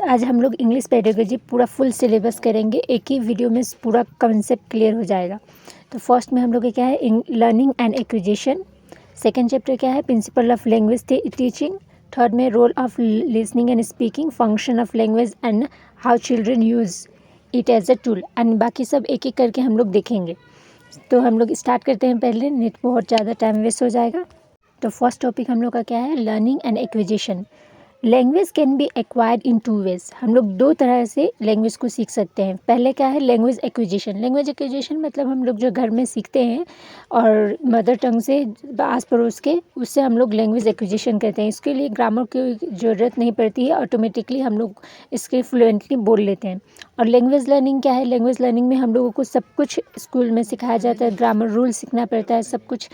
आज हम लोग इंग्लिश पेडागोजी पूरा फुल सिलेबस करेंगे, एक ही वीडियो में पूरा कंसेप्ट क्लियर हो जाएगा। तो फर्स्ट में हम लोग का क्या है, learning and acquisition. Second chapter क्या है, principle of language teaching. Third में role of listening and speaking, function of language and how children use it as a tool. And बाकी सब एक एक करके हम लोग देखेंगे। तो हम लोग स्टार्ट करते हैं पहले, नेट बहुत ज़्यादा टाइम वेस्ट हो जाएगा। तो फर्स्ट टॉपिक हम लोग का क्या है, learning and acquisition. Language can be acquired in two ways. हम लोग दो तरह से लैंग्वेज को सीख सकते हैं। पहले क्या है, लैंग्वेज एक्विजिशन। लैंग्वेज एक्विजिशन मतलब हम लोग जो घर में सीखते हैं और मदर टंग से आस पड़ोस के, उससे हम लोग लैंग्वेज एक्विजिशन कहते हैं। इसके लिए ग्रामर की ज़रूरत नहीं पड़ती है, ऑटोमेटिकली हम लोग इसके फ्लुएंटली बोल लेते हैं। और लैंग्वेज लर्निंग क्या है, लैंग्वेज लर्निंग में हम लोगों को सब कुछ स्कूल में सिखाया जाता है, ग्रामर रूल सीखना पड़ता है, सब कुछ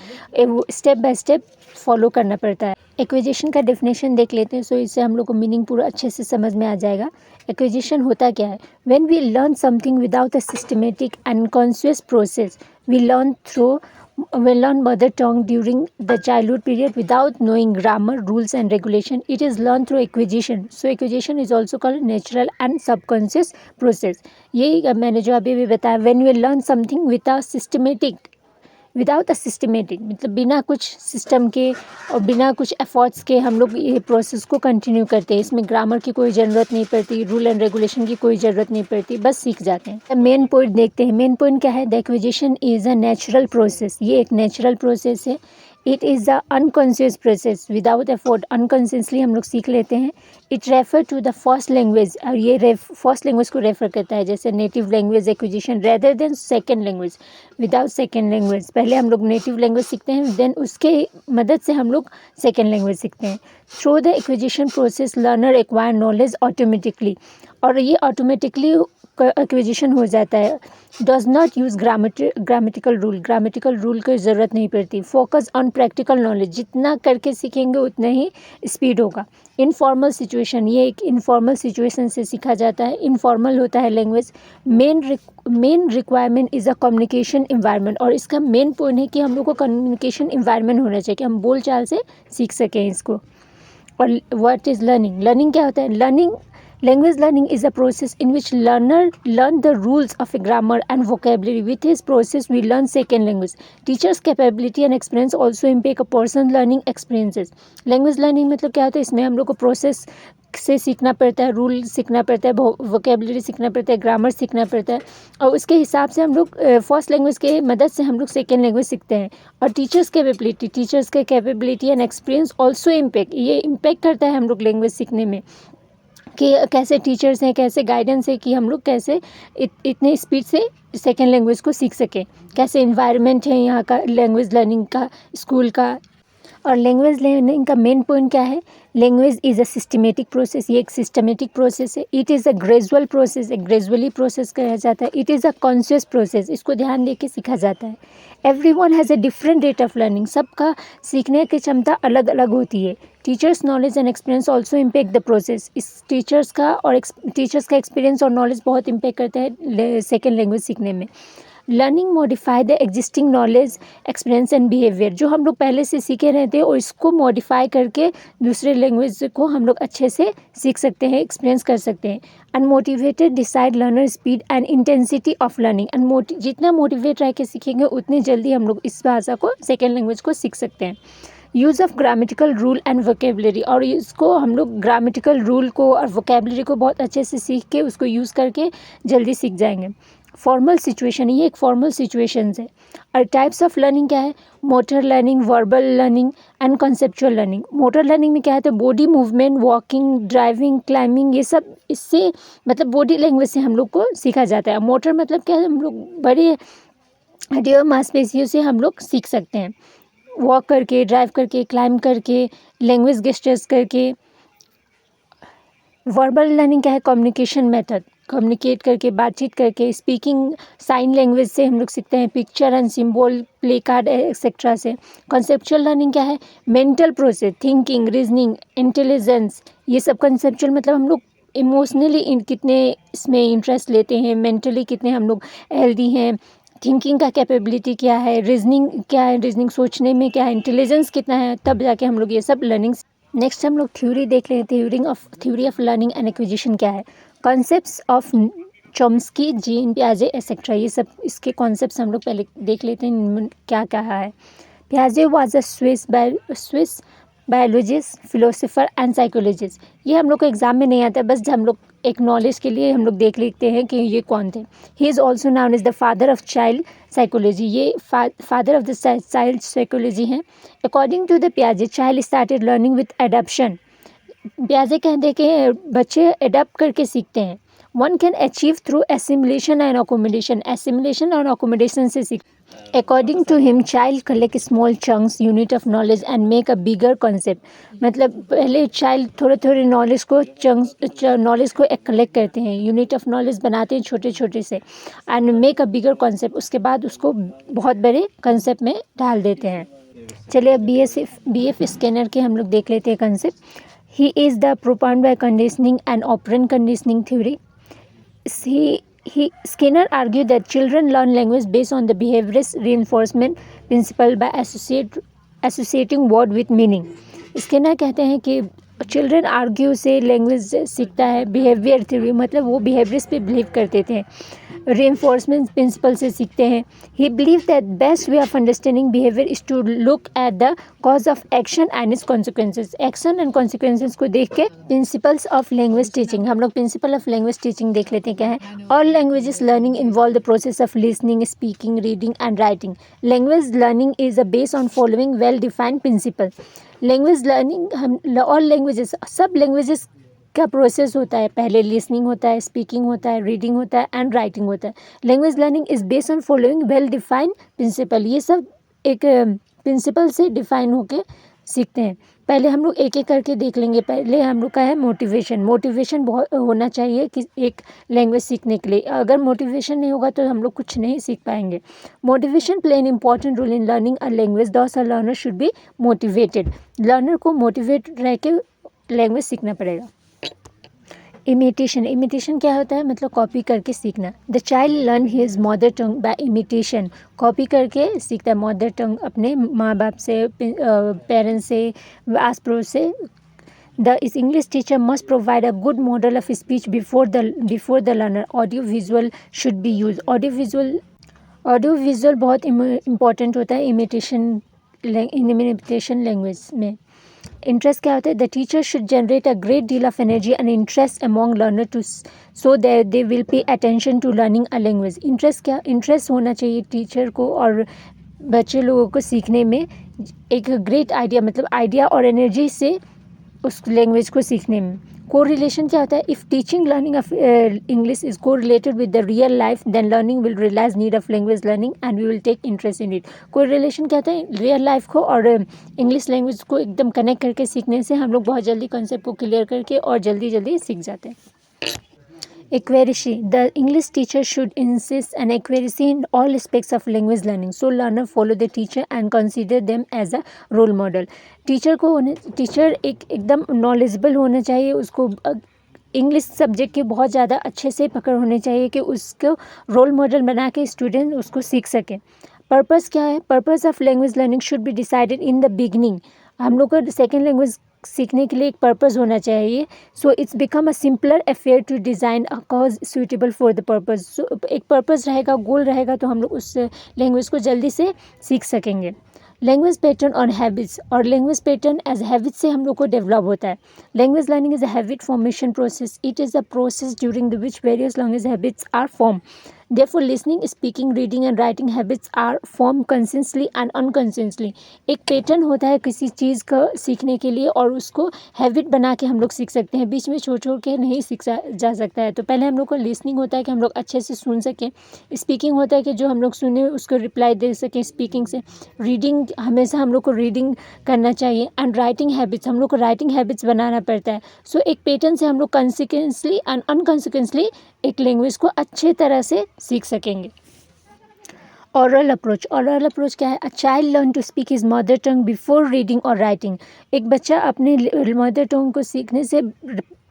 स्टेप बाय स्टेप फॉलो करना पड़ता है। एक्विजिशन का डेफिनेशन देख लेते हैं, सो इससे हम लोग को मीनिंग पूरा अच्छे से समझ में आ जाएगा। एक्विजिशन होता क्या है, when we learn something without a systematic and conscious process. We learn mother tongue during the childhood period without knowing grammar, rules and regulation. It is learned through acquisition. So acquisition is also called natural and subconscious process. ये मैंने जो अभी भी बताया, when we learn something without a systematic, मतलब बिना कुछ system के और बिना कुछ एफर्ट्स के हम लोग ये प्रोसेस को कंटिन्यू करते हैं। इसमें ग्रामर की कोई ज़रूरत नहीं पड़ती, रूल एंड रेगुलेशन की कोई ज़रूरत नहीं पड़ती, बस सीख जाते हैं। मेन पॉइंट देखते हैं। मेन पॉइंट क्या है, the acquisition is a natural process. ये एक नेचुरल प्रोसेस है। It is the unconscious process without effort, unconsciously हम लोग सीख लेते हैं। It refer to the first language, और ये फर्स्ट लैंग्वेज को रेफर करता है, जैसे native language acquisition rather than second language. Without second language, पहले हम लोग नेटिव लैंग्वेज सीखते हैं, देन उसके मदद से हम लोग सेकेंड लैंग्वेज सीखते हैं। Through the acquisition process learner acquire knowledge automatically, और ये ऑटोमेटिकली एक्विजिशन हो जाता है। Does not use grammatical rule की ज़रूरत नहीं पड़ती। फोकस ऑन प्रैक्टिकल नॉलेज, जितना करके सीखेंगे उतना ही स्पीड होगा। इनफॉर्मल सिचुएशन, ये एक इनफॉर्मल सिचुएशन से सीखा जाता है। इनफॉर्मल होता है language. Main requirement is a communication environment, और इसका मेन पॉइंट है कि हम लोग को कम्युनिकेशन इन्वायरमेंट होना चाहिए कि हम बोल चाल से सीख सकें इसको। और व्हाट इज़ लर्निंग, लर्निंग क्या होता है, language learning is a process in which learner learn the rules of a grammar and vocabulary. With this process we learn second language. Teachers capability and experience also impact a person learning experiences. Language learning मतलब क्या होता है, इसमें हम लोग को process से सीखना पड़ता है, रूल सीखना पड़ता है, वोकेबलरी सीखना पड़ता है, ग्रामर सीखना पड़ता है, और उसके हिसाब से हम लोग फर्स्ट लैंग्वेज के मदद से हम लोग सेकेंड लैंग्वेज सीखते हैं। और टीचर्स के capability and experience also impact, ये इम्पैक्ट करता है हम लोग लैंग्वेज सीखने में, कि कैसे टीचर्स हैं, कैसे गाइडेंस है, कि हम लोग कैसे इतने स्पीड से सेकेंड लैंग्वेज को सीख सकें, कैसे इन्वायरमेंट है यहाँ का लैंग्वेज लर्निंग का, स्कूल का। और लैंग्वेज लर्निंग का मेन पॉइंट क्या है, language is a systematic process. ये एक सिस्टमेटिक प्रोसेस है। It is a gradual process, एक ग्रेजुअली प्रोसेस कहा जाता है। It is a conscious process, इसको ध्यान दे के सीखा जाता है। Everyone has a different rate of learning, सबका सीखने की क्षमता अलग अलग होती है। Teachers knowledge and experience also impact the process. इस टीचर्स का एक्सपीरियंस और नॉलेज बहुत इम्पैक्ट करता है सेकेंड लैंग्वेज सीखने में। Learning modify the existing knowledge, experience and behaviour, जो हम लोग पहले से सीखे रहते हैं और इसको मॉडिफाई करके दूसरे लैंग्वेज को हम लोग अच्छे से सीख सकते हैं, एक्सपीरियंस कर सकते हैं। Unmotivated decide learner speed and intensity of learning. जितना मोटिवेट रह के सीखेंगे उतनी जल्दी हम लोग इस भाषा को, सेकेंड लैंग्वेज को सीख सकते हैं। Use of grammatical rule and vocabulary, और इसको हम लोग ग्रामेटिकल रूल को और वोकेबलरी को बहुत अच्छे से सीख के उसको यूज़ करके जल्दी सीख जाएंगे। फॉर्मल सिचुएशन, ये एक फॉर्मल सिचुएशंस है। और टाइप्स ऑफ लर्निंग क्या है, motor learning, verbal learning and conceptual learning. Motor learning में क्या है, तो body movement, walking, driving, climbing, ये सब इससे मतलब बॉडी लैंग्वेज से हम लोग को सीखा जाता है। मोटर मतलब क्या है, हम लोग बड़े हड्डियों मांसपेशियों से हम लोग सीख सकते हैं, वॉक करके, ड्राइव करके, क्लाइंब करके, लैंग्वेज गेस्टर्स करके। वर्बल लर्निंग क्या है, कम्युनिकेशन मेथड, कम्युनिकेट करके, बातचीत करके। स्पीकिंग, साइन लैंग्वेज से हम लोग सीखते हैं, picture and symbol, play card etcetera से। कॉन्सेप्चुअल लर्निंग क्या है, mental process, thinking, reasoning, intelligence, ये सब कॉन्सेप्चुअल मतलब हम लोग इमोशनली कितने इसमें इंटरेस्ट लेते हैं, मेंटली कितने हम लोग हेल्दी हैं, थिंकिंग का कैपेबिलिटी क्या है, रीजनिंग क्या है, रीजनिंग सोचने में क्या है, इंटेलिजेंस कितना है, तब जाके हम लोग ये सब लर्निंग नेक्स्ट हम लोग थ्योरी देख रहे हैं। Theory of learning and acquisition क्या है। कॉन्सेप्ट्स ऑफ चॉम्स्की, जीन पियाजे एक्सेट्रा, ये सब इसके कॉन्सेप्ट्स हम लोग पहले देख लेते हैं इनमें क्या कहा है। पियाजे was a Swiss biologist, philosopher and psychologist. ये हम लोग को एग्जाम में नहीं आता, बस हम लोग एक नॉलेज के लिए हम लोग देख लेते हैं कि ये कौन थे। He is also known as the father of child psychology, ये father of the child psychology हैं। अकॉर्डिंग टू द पियाजे, child started learning with adaption. पियाजे कहते हैं कि बच्चे एडप्ट करके सीखते हैं। One can achieve through assimilation and accommodation, assimilation और अकोमोडेशन से सीख। According to him, child collect small chunks unit of knowledge and make a bigger concept. मतलब पहले चाइल्ड थोड़े थोड़े नॉलेज को कलेक्ट करते हैं, यूनिट ऑफ नॉलेज बनाते हैं छोटे छोटे से, and make a bigger concept, उसके बाद उसको बहुत बड़े कॉन्सेप्ट में डाल देते हैं। चलिए अब BF स्कैनर के हम लोग देख लेते हैं concept. He is the propound by conditioning and operant conditioning theory. Skinner argued that children learn language based on the behaviorist reinforcement principle by associating word with meaning. Skinner कहते हैं कि children argue से language सीखता है, behaviour theory मतलब वो behaviours पे believe करते थे, reinforcement प्रिंसिपल से सीखते हैं। He believe that best way of understanding behaviour is to look at the cause of action and its consequences. Action and consequences को देख के प्रिंसिपल्स ऑफ लैंग्वेज टीचिंग, हम लोग प्रिंसिपल ऑफ लैंग्वेज टीचिंग देख लेते हैं क्या है। All languages learning involve the process of listening, speaking, reading and writing. Language learning is a based on following well defined principle. Language learning हम all languages, सब languages का process होता है, पहले लिसनिंग होता है, स्पीकिंग होता है, रीडिंग होता है एंड राइटिंग होता है। Language learning is based on following well defined principle, ये सब एक प्रिंसिपल से डिफाइन होके सीखते हैं। पहले हम लोग एक एक करके देख लेंगे। पहले हम लोग का है मोटिवेशन बहुत होना चाहिए कि एक लैंग्वेज सीखने के लिए, अगर मोटिवेशन नहीं होगा तो हम लोग कुछ नहीं सीख पाएंगे। Motivation play an important role in learning a language, thus a learner should be motivated. Learner को मोटिवेट रह के लैंग्वेज सीखना पड़ेगा। इमिटेशन क्या होता है, मतलब कॉपी करके सीखना। The child learn his mother tongue by imitation, copy करके सीखता है मदर टंग अपने माँ बाप से, पेरेंट्स से, आस पड़ोस से। The English teacher must provide a good model of speech before the learner. Audio visual should be use. Audio visual बहुत इम्पॉर्टेंट होता है इमिटेशन लैंग्वेज में। इंटरेस्ट क्या होता है, the teacher should generate a great deal of energy and interest among learner to so that they will pay attention to learning a language. Interest होना चाहिए teacher को और बच्चे लोगों को सीखने में, एक ग्रेट आइडिया मतलब आइडिया और एनर्जी से उस लैंग्वेज को सीखने में। कोरिलेशन क्या होता है, if teaching learning of English is correlated with the real life then learning will realise need of language learning and we will take interest in it. Correlation क्या होता है, रियल लाइफ को और इंग्लिश लैंग्वेज को एकदम connect करके सीखने से हम लोग बहुत जल्दी कॉन्सेप्ट को क्लियर करके और जल्दी सीख जाते हैं। Accuracy. The English teacher should insist on accuracy in all aspects of language learning. So learner follow the teacher and consider them as a role model. Teacher एकदम नॉलेजेबल होना चाहिए, उसको इंग्लिश सब्जेक्ट के बहुत ज़्यादा अच्छे से पकड़ होने चाहिए कि उसको रोल मॉडल बना के स्टूडेंट उसको सीख सकें। पर्पस क्या है, purpose of language learning should be decided in the beginning. हम लोग को सेकेंड लैंग्वेज सीखने के लिए एक पर्पस होना चाहिए। So it's become a simpler affair to design a cause suitable for the purpose. So एक पर्पस रहेगा, गोल रहेगा, तो हम लोग उस लैंग्वेज को जल्दी से सीख सकेंगे। लैंग्वेज पैटर्न और हैबिट्स, और लैंग्वेज पैटर्न एज हैबिट से हम लोग को डेवलप होता है। Language learning is a habit formation process. It is a process during the which various language habits are form. Therefore, listening, speaking, reading and writing habits are formed consciously and unconsciously. एक pattern होता है किसी चीज़ का सीखने के लिए और उसको हैबिट बना के हम लोग सीख सकते हैं, बीच में छोड़ के नहीं सीखा जा सकता है। तो पहले हम लोग को लिसनिंग होता है कि हम लोग अच्छे से सुन सकें, स्पीकिंग होता है कि जो हम लोग सुने उसको रिप्लाई दे सकें स्पीकिंग से, रीडिंग हमेशा हम लोग को रीडिंग करना चाहिए, एंड राइटिंग हैबिट्स हम लोग को राइटिंग हैबिट्स बनाना पड़ता है। सो एक पैटर्न से हम लोग कॉन्सिक्वेंसली एंड अनकॉन्सिक्वेंसली एक लैंग्वेज को अच्छे तरह से सीख सकेंगे। ओरल अप्रोच क्या है, a child learn to speak his mother tongue before reading और राइटिंग। एक बच्चा अपने मदर टंग को सीखने से,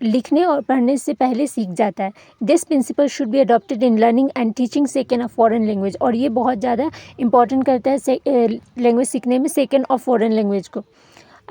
लिखने और पढ़ने से पहले सीख जाता है। This principle should be adopted in learning and teaching second of foreign language, और ये बहुत ज़्यादा इंपॉर्टेंट करता है लैंग्वेज सीखने में सेकेंड ऑफ फॉरेन लैंग्वेज को।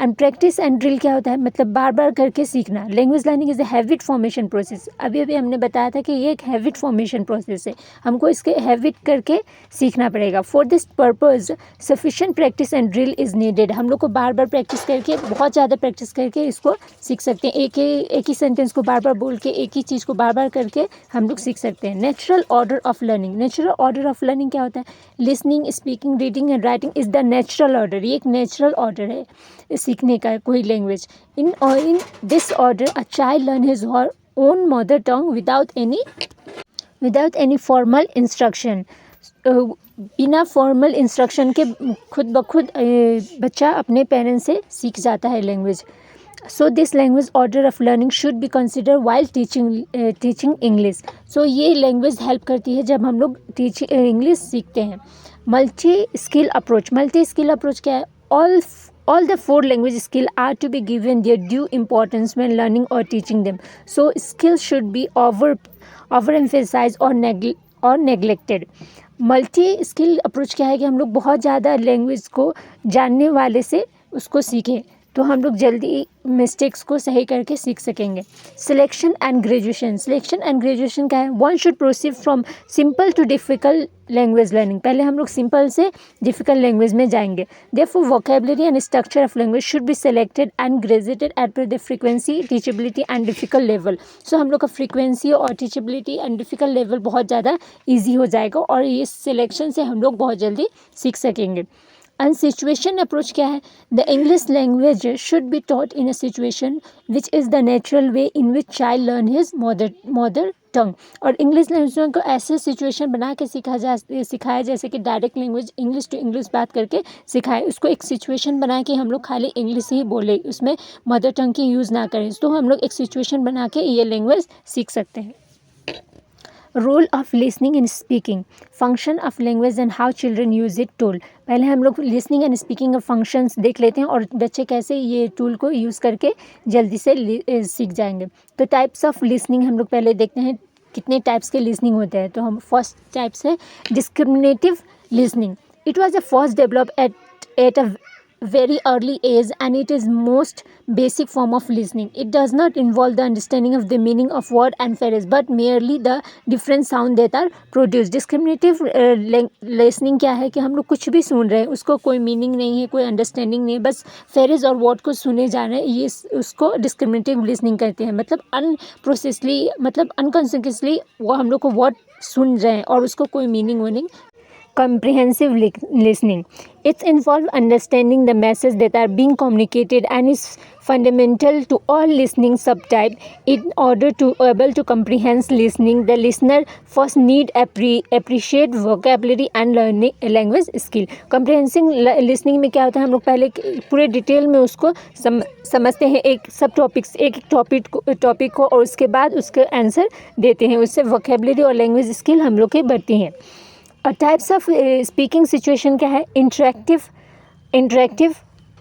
एंड प्रैक्टिस एंड ड्रिल क्या होता है, मतलब बार बार करके सीखना। Language learning is a habit formation process. अभी अभी हमने बताया था कि ये एक हैबिट फॉर्मेशन प्रोसेस है, हमको इसके हैबिट करके सीखना पड़ेगा। For this purpose sufficient practice and drill is needed. हम लोग को बार बार प्रैक्टिस करके, बहुत ज़्यादा प्रैक्टिस करके इसको सीख सकते हैं। एक ही सेंटेंस को बार बार बोल के, एक ही चीज़ को बार बार करके हम लोग सीख सकते हैं। Natural order of learning. Natural order of learning क्या होता है, listening, speaking, reading and writing is the natural order. ये एक नेचुरल ऑर्डर है सीखने का कोई language. In this order a child learn his own mother tongue without any formal instruction. बिना फॉर्मल इंस्ट्रक्शन के खुद ब खुद बच्चा अपने पेरेंट्स से सीख जाता है language. So this language order of learning should be consider while teaching English. So ये लैंग्वेज हेल्प करती है जब हम लोग इंग्लिश सीखते हैं। Multi skill approach. Multi skill approach क्या है, all the four language skill are to be given their due importance when learning or teaching them. So skills should be overemphasized or neglected. Multi skill approach क्या है कि हम लोग बहुत ज़्यादा language को जानने वाले से उसको सीखें तो हम लोग जल्दी मिस्टेक्स को सही करके सीख सकेंगे। Selection and graduation. Selection and graduation क्या है, one should proceed from simple to difficult language learning. पहले हम लोग सिंपल से डिफ़िकल्ट लैंग्वेज में जाएंगे। Therefore vocabulary and structure of language should be selected and graduated at per the frequency, teachability and difficult level. So हम लोग का frequency और टीचेबिलिटी एंड डिफ़िकल्ट लेवल बहुत ज़्यादा ईजी हो जाएगा और ये सिलेक्शन से हम लोग बहुत जल्दी सीख सकेंगे। एंड सिचुएशन अप्रोच क्या है, the English language should be taught in a situation which is the natural way in which child learn his mother टंग। और इंग्लिश लैंग्वेज को ऐसे सिचुएशन बना के सिखाया जैसे कि direct language English to English बात करके सिखाए। उसको एक सिचुएशन बना के हम लोग खाली इंग्लिश ही बोले, उसमें मदर टंग की यूज़ ना करें। तो हम लोग एक सिचुएशन बना के ये लैंग्वेज सीख सकते हैं। Role of listening and speaking, function of language and how children use it tool. पहले हम लोग listening and speaking of functions देख लेते हैं और बच्चे कैसे ये टूल को यूज़ करके जल्दी से सीख जाएंगे। तो टाइप्स ऑफ लिसनिंग हम लोग पहले देखते हैं कितने टाइप्स के लिसनिंग होते हैं। तो हम फर्स्ट टाइप्स है discriminative listening. It was a first develop at a very early age and it is most basic form of listening. It does not involve the understanding of the meaning of word and phrase but merely the different sound that are produced. Discriminative listening क्या है कि हम लोग कुछ भी सुन रहे हैं, उसको कोई मीनिंग नहीं है, कोई अंडरस्टैंडिंग नहीं है, बस फ्रेज और वर्ड को सुने जा रहे हैं, ये उसको डिस्क्रिमिनेटिव लिसनिंग कहते हैं। मतलब अनप्रोसेसली, मतलब अनकॉन्शियसली वो हम लोग को वर्ड सुन रहे हैं और उसको कोई meaning comprehensive listening. It involves understanding the message that are being communicated and is fundamental to all listening subtype. In order to able to comprehend listening, the listener first need appreciate vocabulary and learning language skill. Comprehensive listening में क्या होता है, हम लोग पहले पूरे detail में उसको समझते हैं, एक सब टॉपिक्स, एक टॉपिक को और उसके बाद उसके आंसर देते हैं। उससे vocabulary और लैंग्वेज स्किल हम लोग के बढ़ती हैं। टाइप्स ऑफ स्पीकिंग सिचुएशन क्या है, interactive,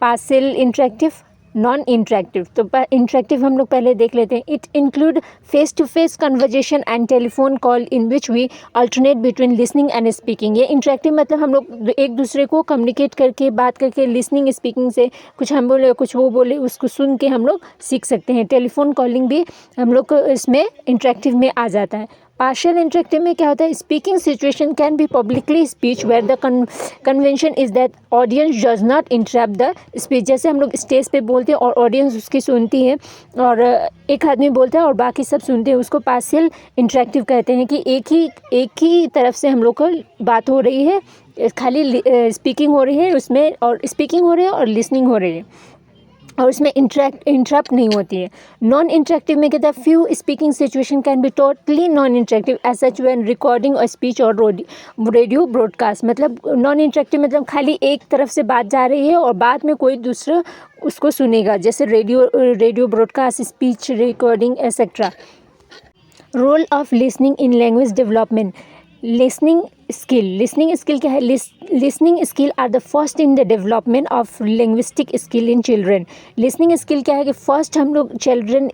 partial interactive, non interactive. तो इंटरेक्टिव हम लोग पहले देख लेते हैं। It include face to face conversation and telephone call in which we alternate between listening and speaking. ये इंटरेक्टिव मतलब हम लोग एक दूसरे को कम्युनिकेट करके, बात करके, लिसनिंग स्पीकिंग से कुछ हम बोले कुछ वो बोले, उसको सुन के हम लोग सीख सकते हैं। टेलीफोन कॉलिंग भी हम लोग को इसमें इंटरेक्टिव में आ जाता है। पार्शियल इंटरेक्टिव में क्या होता है, speaking situation can be publicly speech where the convention is that audience does not interrupt the speech. जैसे हम लोग स्टेज पे बोलते हैं और ऑडियंस उसकी सुनती है और एक आदमी बोलता है और बाकी सब सुनते हैं, उसको पार्शियल इंटरेक्टिव कहते हैं कि एक ही तरफ से हम लोग को बात हो रही है, खाली स्पीकिंग हो रही है उसमें, और स्पीकिंग हो रही है और लिसनिंग हो रही है और उसमें इंटरप्ट नहीं होती है। नॉन इंटरेक्टिव में कहता है few speaking situation can be totally non interactive as such when recording और स्पीच और रेडियो ब्रॉडकास्ट। मतलब नॉन इंटरेक्टिव मतलब खाली एक तरफ से बात जा रही है और बाद में कोई दूसरा उसको सुनेगा, जैसे radio broadcast, speech recording etcetera. Role of listening in language development. Listening skill क्या है, listening skill are the first in the development of linguistic skill in children. Listening skill क्या है कि फर्स्ट हम लोग चिल्ड्रन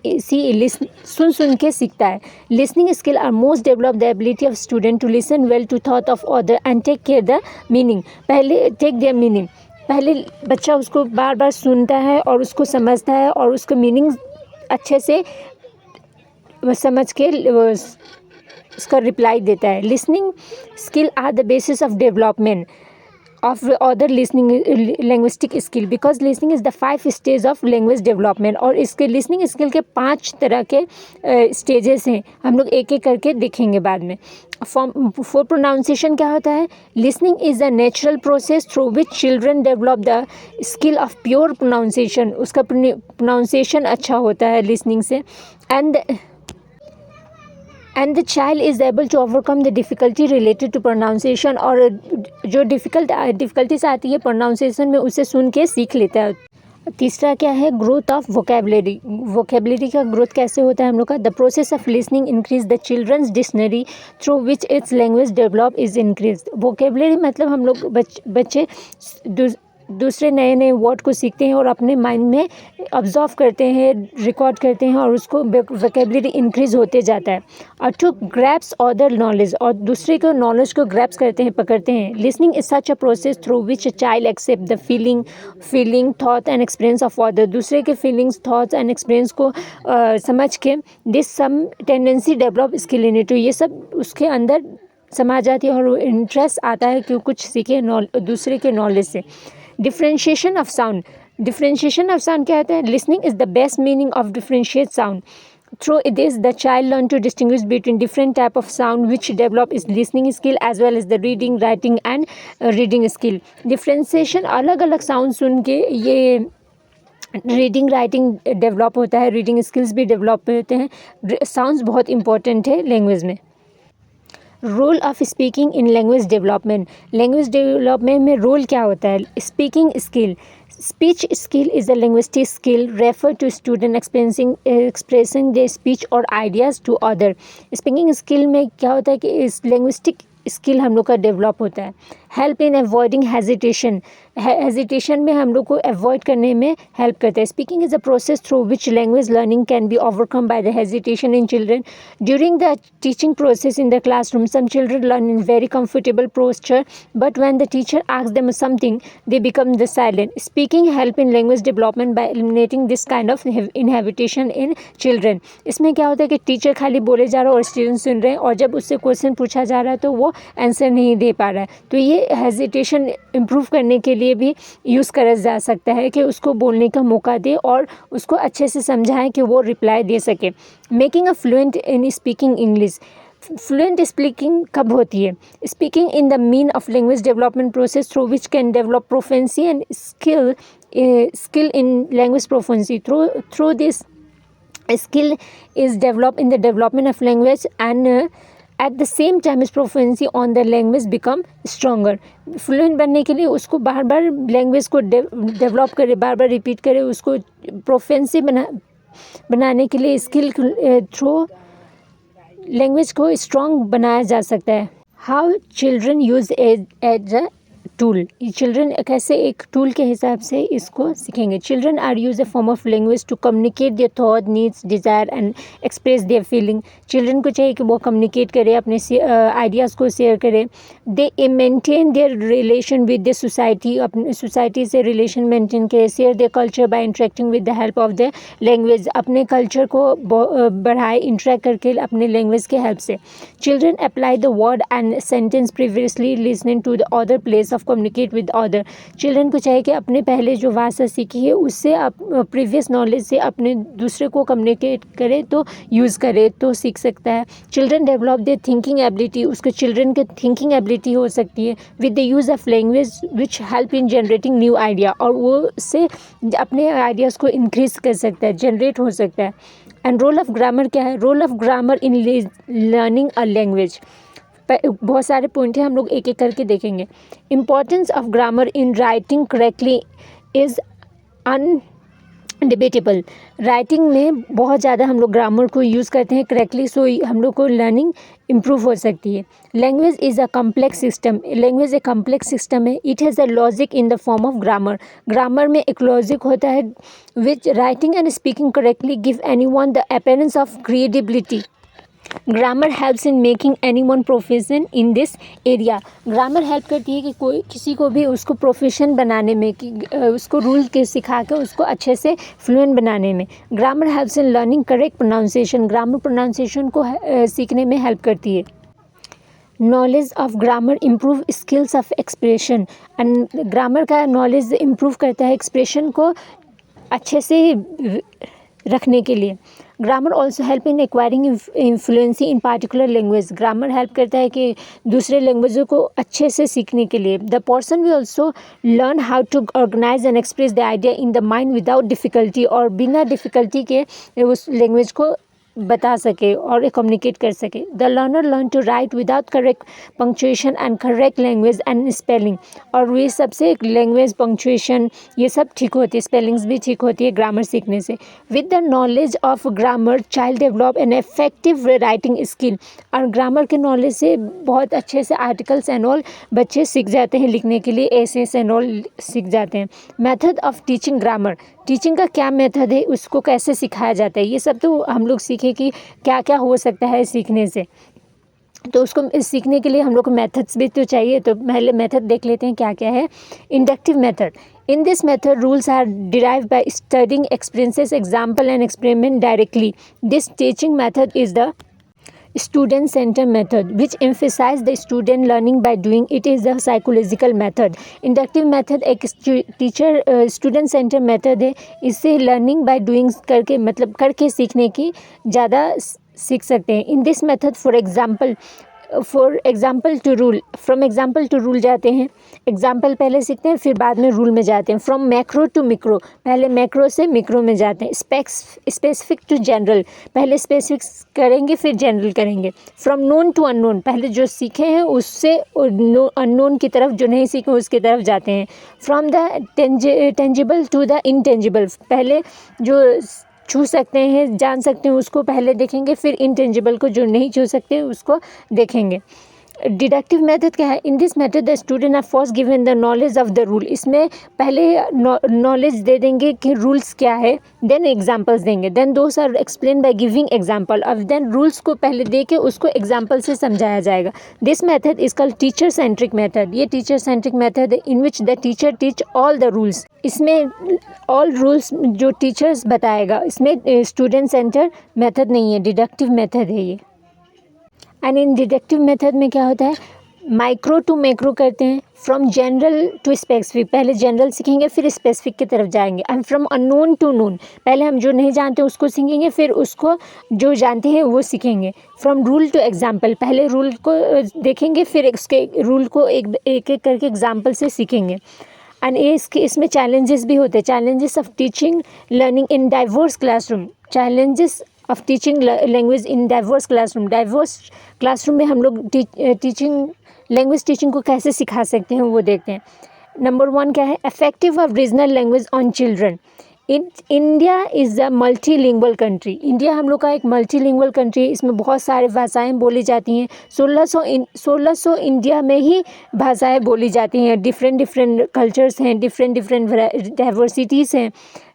सुन के सीखता है। Listening skill are most develop the ability of student to listen well to thought of other and take care the meaning. पहले take their meaning. पहले बच्चा उसको बार बार सुनता है और उसको समझता है और उसका मीनिंग अच्छे से समझ के उसका रिप्लाई देता है। Listening skill are the basis of development of other listening linguistic skill because listening is the 5 stage of language development। और इसके listening skill के 5 तरह के stages हैं, हम लोग एक एक करके देखेंगे बाद में। For pronunciation क्या होता है? Listening is a natural process through which children develop the skill of pure pronunciation। उसका pronunciation अच्छा होता है listening से। and the child is able to overcome the difficulty related to pronunciation। और जो डिफ़िकल्टीज आती है pronunciation में उसे सुन के सीख लेता है। तीसरा क्या है? ग्रोथ ऑफ वोकेबलरी का ग्रोथ कैसे होता है हम लोग का? The process of listening increase the children's dictionary through which its language develop is increase. Vocabulary मतलब हम लोग बच्चे दूसरे नए नए वर्ड को सीखते हैं और अपने माइंड में ऑब्जर्व करते हैं, रिकॉर्ड करते हैं और उसको वोकेबलरी इंक्रीज होते जाता है। और टू ग्रैप्स अदर नॉलेज, और दूसरे को नॉलेज को ग्रैप्स करते हैं, पकड़ते हैं। Listening is such a process through which a child accept the feeling thought and experience of other. दूसरे के फीलिंग्स, थॉट्स एंड एक्सपीरियंस को समझ के this some tendency develop skill in it. ये सब उसके अंदर समा जाती है और इंटरेस्ट आता है कि कुछ सीखे दूसरे के नॉलेज से। डिफ्रेंशिएशन ऑफ साउंड क्या होता है? Listening is the best meaning of differentiate sound. Through this, the child learn to distinguish between different type of sound which develop is listening skill as well as the reading, writing and reading skill। Differentiation अलग अलग sound सुन के ये reading writing develop होता है, reading skills भी develop होते हैं। Sounds बहुत इंपॉर्टेंट है लैंग्वेज में। Role of speaking in language development में रोल क्या होता है? Speaking skill, speech skill is a linguistic skill refer to student expressing the speech और ideas to other. Speaking skill में क्या होता है कि इस लिंग्विस्टिक स्किल हम लोग का डेवलप होता है। हेल्प इन अवॉइडिंग हेजिटेशन में हम लोग को अवॉइड करने में हेल्प करता है। Speaking is a process through which language learning can be overcome by the hesitation in children during the teaching process in the classroom. Some children learn in very comfortable posture but when the teacher asks them something they become the silent. Speaking help in language development by eliminating this kind of inhabitation in children. इसमें क्या होता है कि teacher खाली बोले जा रहा है और स्टूडेंट सुन रहे हैं और जब उससे क्वेश्चन पूछा जा रहा है तो वो आंसर नहीं दे पा रहा है। तो ये हेजिटेशन इम्प्रूव करने के लिए भी यूज़ करा जा सकता है कि उसको बोलने का मौका दे और उसको अच्छे से समझाएं कि वो रिप्लाई दे सके। Making a fluent in speaking English, fluent speaking कब होती है? Speaking in the mean of language development process through which can develop proficiency and skill in language proficiency. Through this skill is developed in the development of language and at the same time its proficiency on the language become stronger। Fluent बनने के लिए उसको बार बार language को develop करे, बार बार repeat करे, उसको proficiency बनाने के लिए स्किल थ्रू लैंग्वेज को स्ट्रॉन्ग बनाया जा सकता है। How children use as a tool, children कैसे एक टूल के हिसाब से इसको सीखेंगे। Children are use a form of language to communicate their thought, needs, desire and express their feeling. Children को चाहिए कि वो कम्युनिकेट करे, अपने आइडियाज़ को शेयर करे। They maintain their relation with the society, अपने सोसाइटी से रिलेशन मेंटेन करे। Share their culture by interacting with the help of the language, अपने कल्चर को बढ़ाए इंटरेक्ट करके अपने लैंग्वेज के हेल्प से। Children apply the word and sentence previously listening to the other place of communicate with other. Children को चाहिए कि अपने पहले जो भाषा सीखी है उससे प्रीवियस नॉलेज से अपने दूसरे को कम्युनिकेट करे तो यूज़ करे तो सीख सकता है। Children develop their thinking ability, उसके चिल्ड्रन के थिंकिंग एबिलिटी हो सकती है with the use of language which help in generating new idea, और वो उससे अपने आइडियाज़ को इंक्रीज कर सकता है, जनरेट हो सकता है। एंड रोल ऑफ ग्रामर क्या है? Role of grammar in learning a language, बहुत सारे पॉइंट हैं, हम लोग एक एक करके देखेंगे। Importance of grammar in writing correctly is undebatable. Writing में बहुत ज़्यादा हम लोग ग्रामर को यूज़ करते हैं करेक्टली, सो हम लोग को लर्निंग इम्प्रूव हो सकती है। Language is a complex system, language एक कम्प्लेक्स सिस्टम है। It has a logic in the form of grammar, grammar में एक लॉजिक होता है which writing and speaking correctly give anyone the appearance of creativity. Grammar helps in making anyone profession in this area. Grammar help करती है कि कोई किसी को भी उसको प्रोफेशन बनाने में, कि उसको रूल के सिखा कर उसको अच्छे से फ्लुएंट बनाने में। Grammar helps in learning correct pronunciation. Grammar pronunciation को सीखने में हेल्प करती है। Knowledge of grammar improve skills of expression. And grammar का नॉलेज इम्प्रूव करता है एक्सप्रेशन को अच्छे से रखने के लिए। Grammar also help in acquiring in fluency in particular language. Grammar help करता है कि दूसरे लैंग्वेजों को अच्छे से सीखने के लिए। The person will also learn how to organise and express the idea in the mind without difficulty, और बिना डिफ़िकल्टी के उस लैंग्वेज को बता सके और कम्युनिकेट कर सके। The learn to write without correct punctuation and correct language and spelling. और ये सबसे लैंग्वेज, पंक्चुएशन, ये सब ठीक होती है, स्पेलिंग्स भी ठीक होती है ग्रामर सीखने से। With the knowledge of grammar child develop an effective writing skill. और ग्रामर के नॉलेज से बहुत अच्छे से आर्टिकल्स एंड ऑल बच्चे सीख जाते हैं लिखने के लिए, एसेस एंड ऑल सीख जाते हैं। Method of teaching grammar. Teaching का क्या मेथड है, उसको कैसे सिखाया जाता है, ये सब तो हम लोग सीखें कि क्या क्या हो सकता है सीखने से। तो उसको सीखने के लिए हम लोग को मेथड्स भी तो चाहिए। तो पहले मेथड देख लेते हैं क्या क्या है। Inductive method. In this method rules are derived by studying experiences, example and experiment directly. This teaching method is the student center method which emphasize the student learning by doing. It is the psychological method. Inductive method एक teacher student centre method है। इससे learning by doing करके, मतलब करके सीखने की ज़्यादा सीख सकते हैं। In this method for example to rule, from example to rule जाते हैं। एग्जाम्पल पहले सीखते हैं, फिर बाद में रूल में जाते हैं। फ्रॉम मैक्रो टू मिक्रो, पहले मैक्रो से मिक्रो में जाते हैं। स्पेसिफिक टू जनरल, पहले स्पेसिफिक करेंगे फिर जनरल करेंगे। फ्रॉम नोन टू अननोन, पहले जो सीखे हैं उससे अननोन की तरफ, जो नहीं सीखे उसकी तरफ जाते हैं। From the tangible to the intangible, पहले जो छू सकते हैं, जान सकते हैं, उसको पहले देखेंगे, फिर इनटेंजिबल को, जो नहीं छू सकते उसको देखेंगे। डिडक्टिव मेथड क्या है? In this method the student are first given the knowledge of the rule. इसमें पहले नॉलेज दे देंगे कि रूल्स क्या है, देन एग्जांपल्स देंगे, then those are explain by giving example. अब देन रूल्स को पहले दे के उसको एग्जांपल से समझाया जाएगा। This method is called teacher centric method. ये टीचर सेंट्रिक मेथड है in which the teacher teach all the rules. इसमें ऑल रूल्स जो टीचर्स बताएगा, इसमें स्टूडेंट सेंटर मेथड नहीं है, डिडक्टिव मेथड है ये। एंड इन डिडक्टिव मेथड में क्या होता है, माइक्रो टू मैक्रो करते हैं। फ्रॉम जनरल टू स्पेसिफिक, पहले जनरल सीखेंगे फिर स्पेसिफिक की तरफ जाएंगे। And from unknown to known, पहले हम जो नहीं जानते उसको सीखेंगे, फिर उसको जो जानते हैं वो सीखेंगे। फ्रॉम रूल टू एग्जाम्पल, पहले रूल को देखेंगे फिर उसके रूल को एक एक करके एग्जाम्पल से सीखेंगे। एंड इसमें चैलेंजेस भी होते हैं। Challenges of teaching learning in diverse classroom. Challenges of teaching language in diverse classroom. Diverse classroom में हम लोग टीचिंग लैंग्वेज टीचिंग को कैसे सिखा सकते हैं वो देखते हैं। नंबर 1 क्या है, effective of regional language on children. India is a multilingual country. India हम लोग का एक मल्टीलिंगुअल कंट्री है। इसमें बहुत सारे भाषाएं बोली जाती हैं। 1600 इंडिया में ही भाषाएं बोली जाती हैं। डिफरेंट कल्चर्स हैं, डिफरेंट डाइवर्सिटीज़ हैं।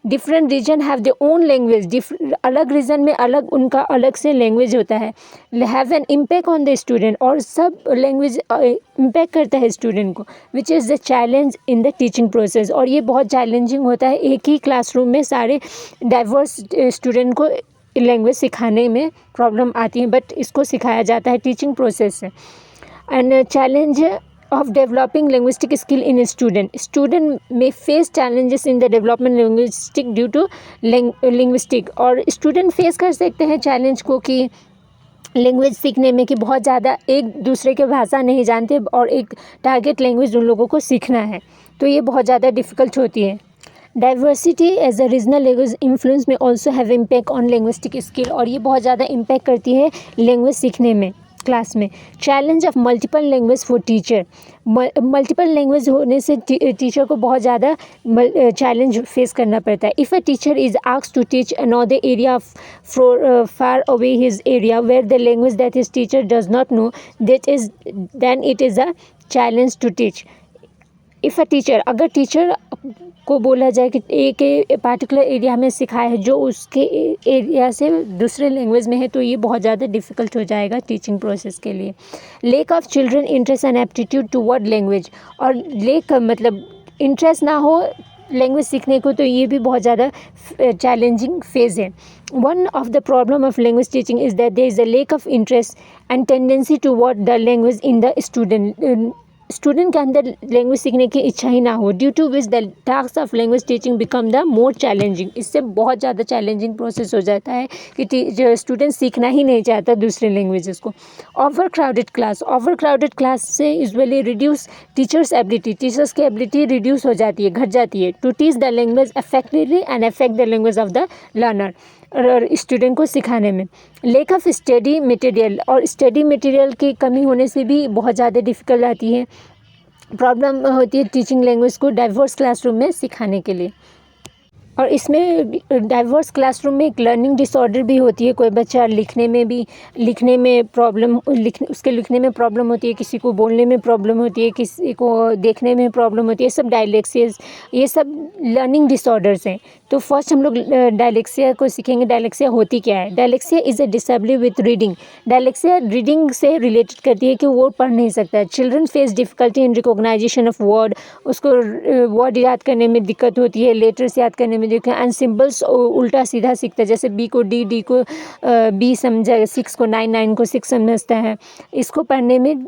Different region have their own language. अलग रीजन में अलग उनका अलग से लैंग्वेज होता है। Have an impact on the student, और सब लैंग्वेज इम्पैक्ट करता है स्टूडेंट को, which is the challenge in the teaching process. और ये बहुत चैलेंजिंग होता है, एक ही क्लासरूम में सारे डाइवर्स स्टूडेंट को लैंग्वेज सिखाने में प्रॉब्लम आती है, बट इसको सिखाया जाता है टीचिंग प्रोसेस से। And challenge of developing linguistic skill in a student may face challenges in the development linguistic due to linguistic। और student face कर सकते हैं चैलेंज को कि लैंग्वेज सीखने में, कि बहुत ज़्यादा एक दूसरे के भाषा नहीं जानते और एक टारगेट लैंग्वेज उन लोगों को सीखना है, तो ये बहुत ज़्यादा डिफ़िकल्ट होती है। Diversity as a regional language influence में also have impact on linguistic skill. और ये बहुत ज़्यादा इम्पैक्ट करती है लैंग्वेज सीखने में क्लास में। Challenge of multiple language for teacher. Multiple language होने से टीचर को बहुत ज़्यादा चैलेंज फेस करना पड़ता है। If a teacher is asked to teach another area far away his area where the language that his teacher does not know, then it is a challenge to teach. If a teacher, अगर teacher को बोला जाए कि एक particular area में सिखाया है जो उसके एरिया से दूसरे लैंग्वेज में है, तो ये बहुत ज़्यादा डिफ़िकल्ट हो जाएगा टीचिंग प्रोसेस के लिए। Lake of children interest and aptitude toward language, और लेक मतलब इंटरेस्ट ना हो लैंग्वेज सीखने को, तो ये भी बहुत ज़्यादा चैलेंजिंग फेज़ है। One of the problem of language teaching is that there is a lack of interest and tendency toward the language in the student के अंदर लैंग्वेज सीखने की इच्छा ही ना हो, due to which the task of language teaching become the more challenging. इससे बहुत ज़्यादा चैलेंजिंग प्रोसेस हो जाता है कि जो स्टूडेंट सीखना ही नहीं चाहता दूसरे लैंग्वेजेस को। ओवर क्राउडेड क्लास से usually reduce teachers ability, teachers की एबिलिटी रिड्यूस हो जाती है, घट जाती है, to teach the language effectively and affect the language of the learner, और स्टूडेंट को सिखाने में। लेक ऑफ स्टडी मटेरियल, और स्टडी मटेरियल की कमी होने से भी बहुत ज़्यादा डिफ़िकल्ट आती है, प्रॉब्लम होती है टीचिंग लैंग्वेज को डाइवर्स क्लासरूम में सिखाने के लिए। और इसमें डाइवर्स क्लासरूम में एक लर्निंग डिसऑर्डर भी होती है। कोई बच्चा लिखने में प्रॉब्लम, उसके लिखने में प्रॉब्लम होती है, किसी को बोलने में प्रॉब्लम होती है, किसी को देखने में प्रॉब्लम होती है। सब डायलेक्सियाज, ये सब लर्निंग डिसऑर्डर्स हैं। तो फर्स्ट हम लोग डायलेक्सिया को सीखेंगे। डायलेक्सिया होती क्या है? Dyslexia is a disability with reading. Dyslexia reading से रिलेटेड करती है कि वो पढ़ नहीं सकता। Children face difficulty in recognisation of word, उसको वर्ड याद करने में दिक्कत होती है, लेटर्स याद करने में दिक्कत, एंड सिम्बल्स उल्टा सीधा सीखता है, जैसे बी को डी, डी को बी समझा, 6 को 9, 9 को 6 समझता है। इसको पढ़ने में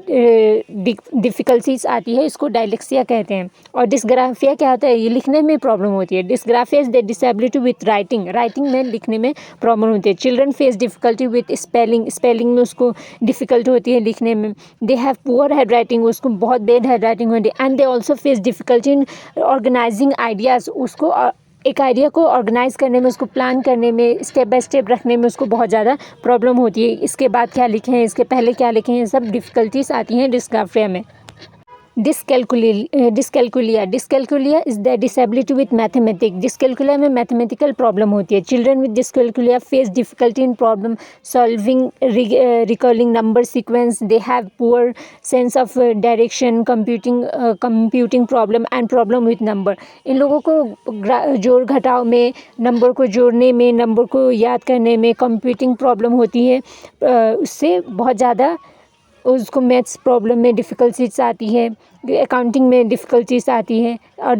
डिफ़िकल्टीज आती है, इसको डायलेक्सिया कहते हैं। और डिस्ग्राफिया क्या होता है? ये लिखने में प्रॉब्लम होती है। Dysgraphia is the disability with writing, writing में लिखने में प्रॉब्लम होती है। Children face difficulty with spelling, spelling में उसको डिफ़िकल्ट होती है लिखने में। They have poor hand writing, उसको बहुत बेड हैंड राइटिंग होती है। And they also face difficulty in organising ideas, उसको एक आइडिया को ऑर्गेनाइज करने में, उसको प्लान करने में, स्टेप बाय स्टेप रखने में उसको बहुत ज़्यादा प्रॉब्लम होती है। इसके बाद क्या लिखें, इसके पहले क्या लिखें, ये सब डिफ़िकल्टीज आती हैं डिस्ग्राफिया में। Dyscalculia is the disability with mathematics. Dyscalculia में मैथमेटिकल प्रॉब्लम होती है। Children with dyscalculia face difficulty in problem solving, recalling number sequence, they have poor sense of direction, computing problem and problem with number. इन लोगों को जोड़ घटाव में, number को जोड़ने में, नंबर को याद करने में कंप्यूटिंग प्रॉब्लम होती है। उससे बहुत ज़्यादा उसको मैथ्स प्रॉब्लम में डिफ़िकल्टीज आती है, अकाउंटिंग में डिफ़िकल्टीज आती है। और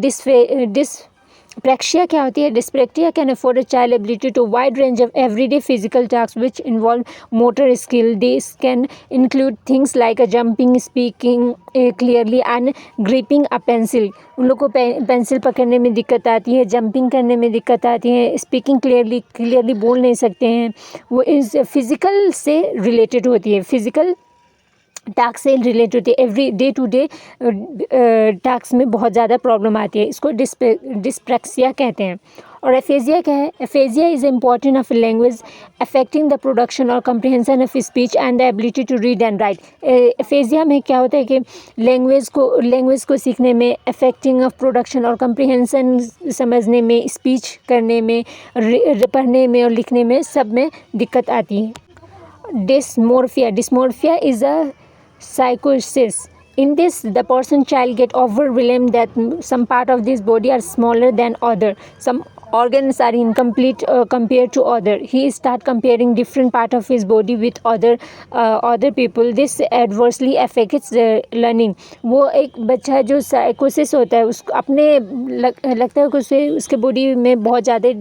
डिस्प्रैक्सिया क्या होती है? Dyspraxia can afford a child ability to wide range of everyday physical task which involve motor skill. This can include things like a jumping, speaking clearly and gripping a pencil. उन लोग को pencil पकड़ने में दिक्कत आती है, jumping करने में दिक्कत आती है, स्पीकिंग क्लियरली बोल नहीं सकते हैं। वो इस फिज़िकल से रिलेटेड होती है, फिज़िकल टास्क से रिलेटेड होती है। Every day to day task में बहुत ज़्यादा प्रॉब्लम आती है, इसको डिस्प्रैक्सिया कहते हैं। और एफेजिया क्या है? Aphasia is important of language affecting the production और comprehension of speech and the ability to read and write. Aphasia में क्या होता है कि लैंग्वेज को सीखने में, अफेक्टिंग ऑफ प्रोडक्शन और कम्प्रिहेंशन समझने में, स्पीच करने में, पढ़ने में और लिखने में, सब में दिक्कत आती है। Dysmorphia is a psychosis. In this, the child get overwhelmed that some part of this body are smaller than other. Some organs are incomplete compared to other. He start comparing different part of his body with other people. This adversely affects learning. वो एक बच्चा जो साइकोसिस होता है, उसको अपने लगता है कि उसके बॉडी में बहुत ज़्यादा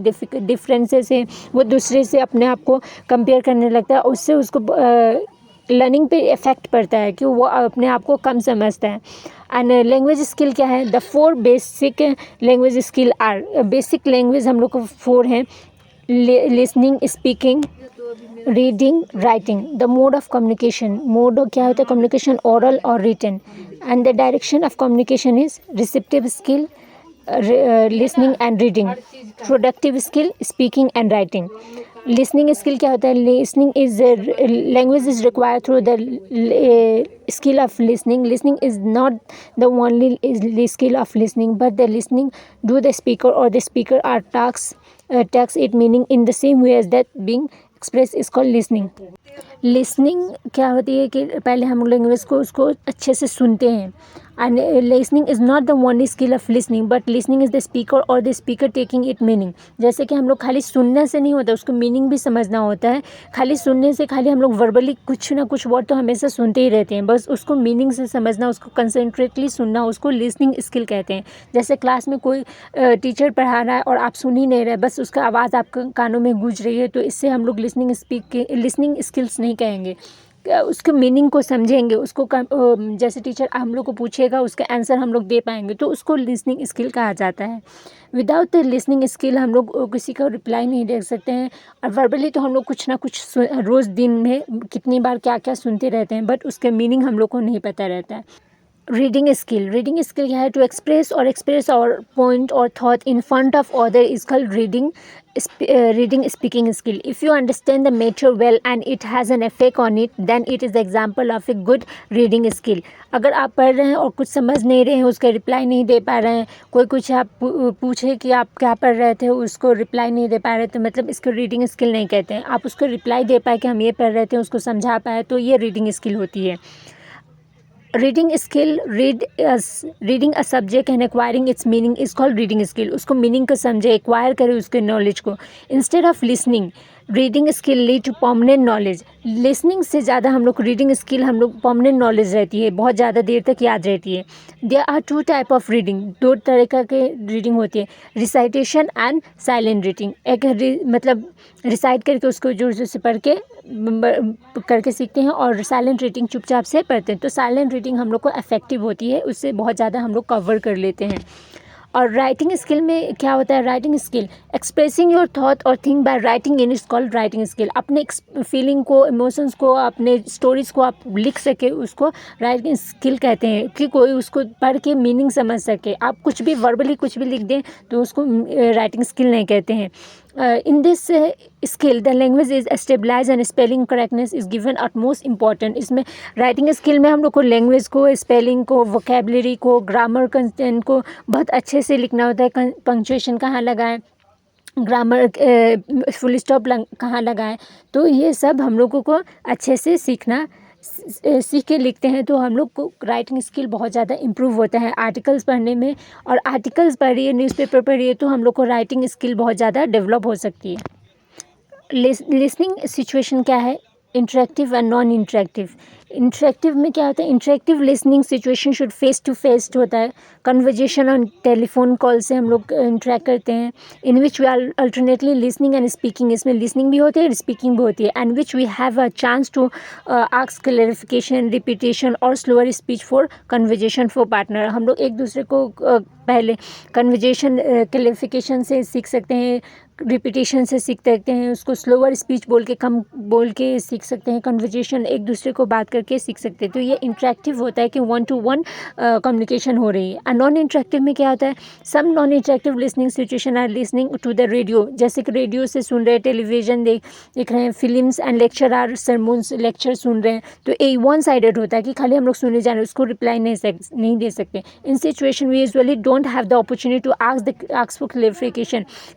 डिफरेंसेस हैं, वो दूसरे से अपने आप को कंपेयर करने लगता है। उससे उसको लर्निंग पे इफ़ेक्ट पड़ता है कि वो अपने आप को कम समझता है। एंड लैंग्वेज स्किल क्या है? The 4 basic language skill are, basic language हम लोग को 4 हैं: listening, speaking, reading, writing. The mode of communication, mode क्या होता है कम्युनिकेशन? ओरल और written. And the direction of communication is receptive skill, listening and reading. Productive skill, speaking and writing. Listening skill क्या होता है? Listening is language is required through the skill of listening. Listening is not the only skill of listening, but the listening do the speaker or the speaker are talks it meaning in the same way as that being expressed is called listening. Listening क्या होती है कि पहले हम language को उसको अच्छे से सुनते हैं, And listening is not the only skill of listening, but listening is the speaker or the speaker taking it meaning. जैसे कि हम लोग खाली सुनने से नहीं होता, उसको मीनिंग भी समझना होता है. खाली सुनने से खाली हम लोग वर्बली कुछ ना कुछ वर्ड तो हमेशा सुनते ही रहते हैं, बस उसको मीनिंग से समझना, उसको कंसंट्रेटली सुनना, उसको लिसनिंग स्किल कहते हैं. जैसे क्लास में कोई टीचर पढ़ा रहा है और आप सुन ही नहीं रहे, बस उसका आवाज़ आपके कानों में गूंज रही है, तो इससे हम लोग लिसनिंग स्किल्स नहीं कहेंगे. उसके मीनिंग को समझेंगे, उसको जैसे टीचर हम लोग को पूछेगा उसका आंसर हम लोग दे पाएंगे, तो उसको लिसनिंग स्किल कहा जाता है. विदाउट द लिसनिंग स्किल हम लोग किसी का रिप्लाई नहीं दे सकते हैं. और वर्बली तो हम लोग कुछ ना कुछ रोज़ दिन में कितनी बार क्या क्या सुनते रहते हैं, बट उसके मीनिंग हम लोग को नहीं पता रहता है. रीडिंग स्किल क्या है? टू एक्सप्रेस आवर पॉइंट और thought in front of other is called reading speaking skill. If you understand the matter well and it has an effect on it, then it is the example of a good reading skill. अगर आप पढ़ रहे हैं और कुछ समझ नहीं रहे हैं, उसका रिप्लाई नहीं दे पा रहे हैं, कोई कुछ आप पूछे कि आप क्या पढ़ रहे थे, उसको रिप्लाई नहीं दे पा रहे, तो मतलब इसको रीडिंग स्किल नहीं कहते हैं. आप उसको रिप्लाई दे पाए कि हम ये पढ़ रहे थे, उसको समझा पाए, तो ये रीडिंग स्किल होती है. Reading skill, reading a subject and acquiring its meaning is called reading skill. उसको मीनिंग को समझे, एक्वायर करे उसके नॉलेज को. Instead of listening, reading skill lead to permanent knowledge. Listening से ज़्यादा हम लोग रीडिंग स्किल, हम लोग परमानेंट नॉलेज रहती है, बहुत ज़्यादा देर तक याद रहती है. There are two type of reading, दो तरह के रीडिंग होती है, रिसाइटेशन एंड साइलेंट रीडिंग. एक मतलब रिसाइट करके उसको जोर जोर से पढ़ के करके सीखते हैं, और साइलेंट रीडिंग चुपचाप से पढ़ते हैं. तो साइलेंट रीडिंग हम लोग को इफेक्टिव होती है, उससे बहुत ज़्यादा हम लोग कवर कर लेते हैं. और राइटिंग स्किल में क्या होता है? Writing skill, expressing your thought और think by writing in is called writing skill. अपने फीलिंग को, इमोशंस को, अपने स्टोरीज़ को आप लिख सके, उसको राइटिंग स्किल कहते हैं. कि कोई उसको पढ़ के मीनिंग समझ सके. आप कुछ भी वर्बली कुछ भी लिख दें तो उसको राइटिंग स्किल नहीं कहते हैं. In this skill, the language is stabilized and spelling correctness is given utmost important. इसमें राइटिंग स्किल में हम लोग को लैंग्वेज को, स्पेलिंग को, वोकेबलरी को, ग्रामर कंटेंट को बहुत अच्छे से लिखना होता है. पंक्चुएशन कहाँ लगाएं, ग्रामर फुल स्टॉप कहाँ लगाएं, तो ये सब हम लोगों को अच्छे से सीख के लिखते हैं, तो हम लोग को राइटिंग स्किल बहुत ज़्यादा इम्प्रूव होता है आर्टिकल्स पढ़ने में. और आर्टिकल्स पढ़िए, न्यूज़पेपर पढ़िए, तो हम लोग को राइटिंग स्किल बहुत ज़्यादा डेवलप हो सकती है. लिसनिंग सिचुएशन क्या है? Interactive and non interactive. Interactive में क्या होता है? Interactive listening situation should face to face होता है. कन्वर्जेशन ऑन टेलीफोन कॉल से हम लोग इंटरेक्ट करते हैं. In which we are alternately listening and speaking. इसमें लिसनिंग भी होती है और स्पीकिंग भी होती है. And which we have a chance to ask clarification, repetition और slower speech for conversation for partner. हम लोग एक दूसरे को पहले कन्वर्जेशन क्लैरिफिकेशन से सीख सकते हैं, रिपीटेशन से सीख सकते हैं, उसको स्लोअर स्पीच बोल के, कम बोल के सीख सकते हैं, कन्वर्जेशन एक दूसरे को बात करके सीख सकते हैं. तो ये इंटरेक्टिव होता है कि 1 to 1 कम्युनिकेशन हो रही है. और नॉन इंटरेक्टिव में क्या होता है? Some non interactive listening situation are listening to the radio. जैसे कि रेडियो से सुन रहे हैं, टेलीविजन देख रहे हैं, films and lecture or sermons, lecture सुन रहे हैं. तो ये वन साइडेड होता है कि खाली हम लोग सुने जा रहे हैं, उसको रिप्लाई नहीं दे सकते. In situation we usually don't have the opportunity to ask for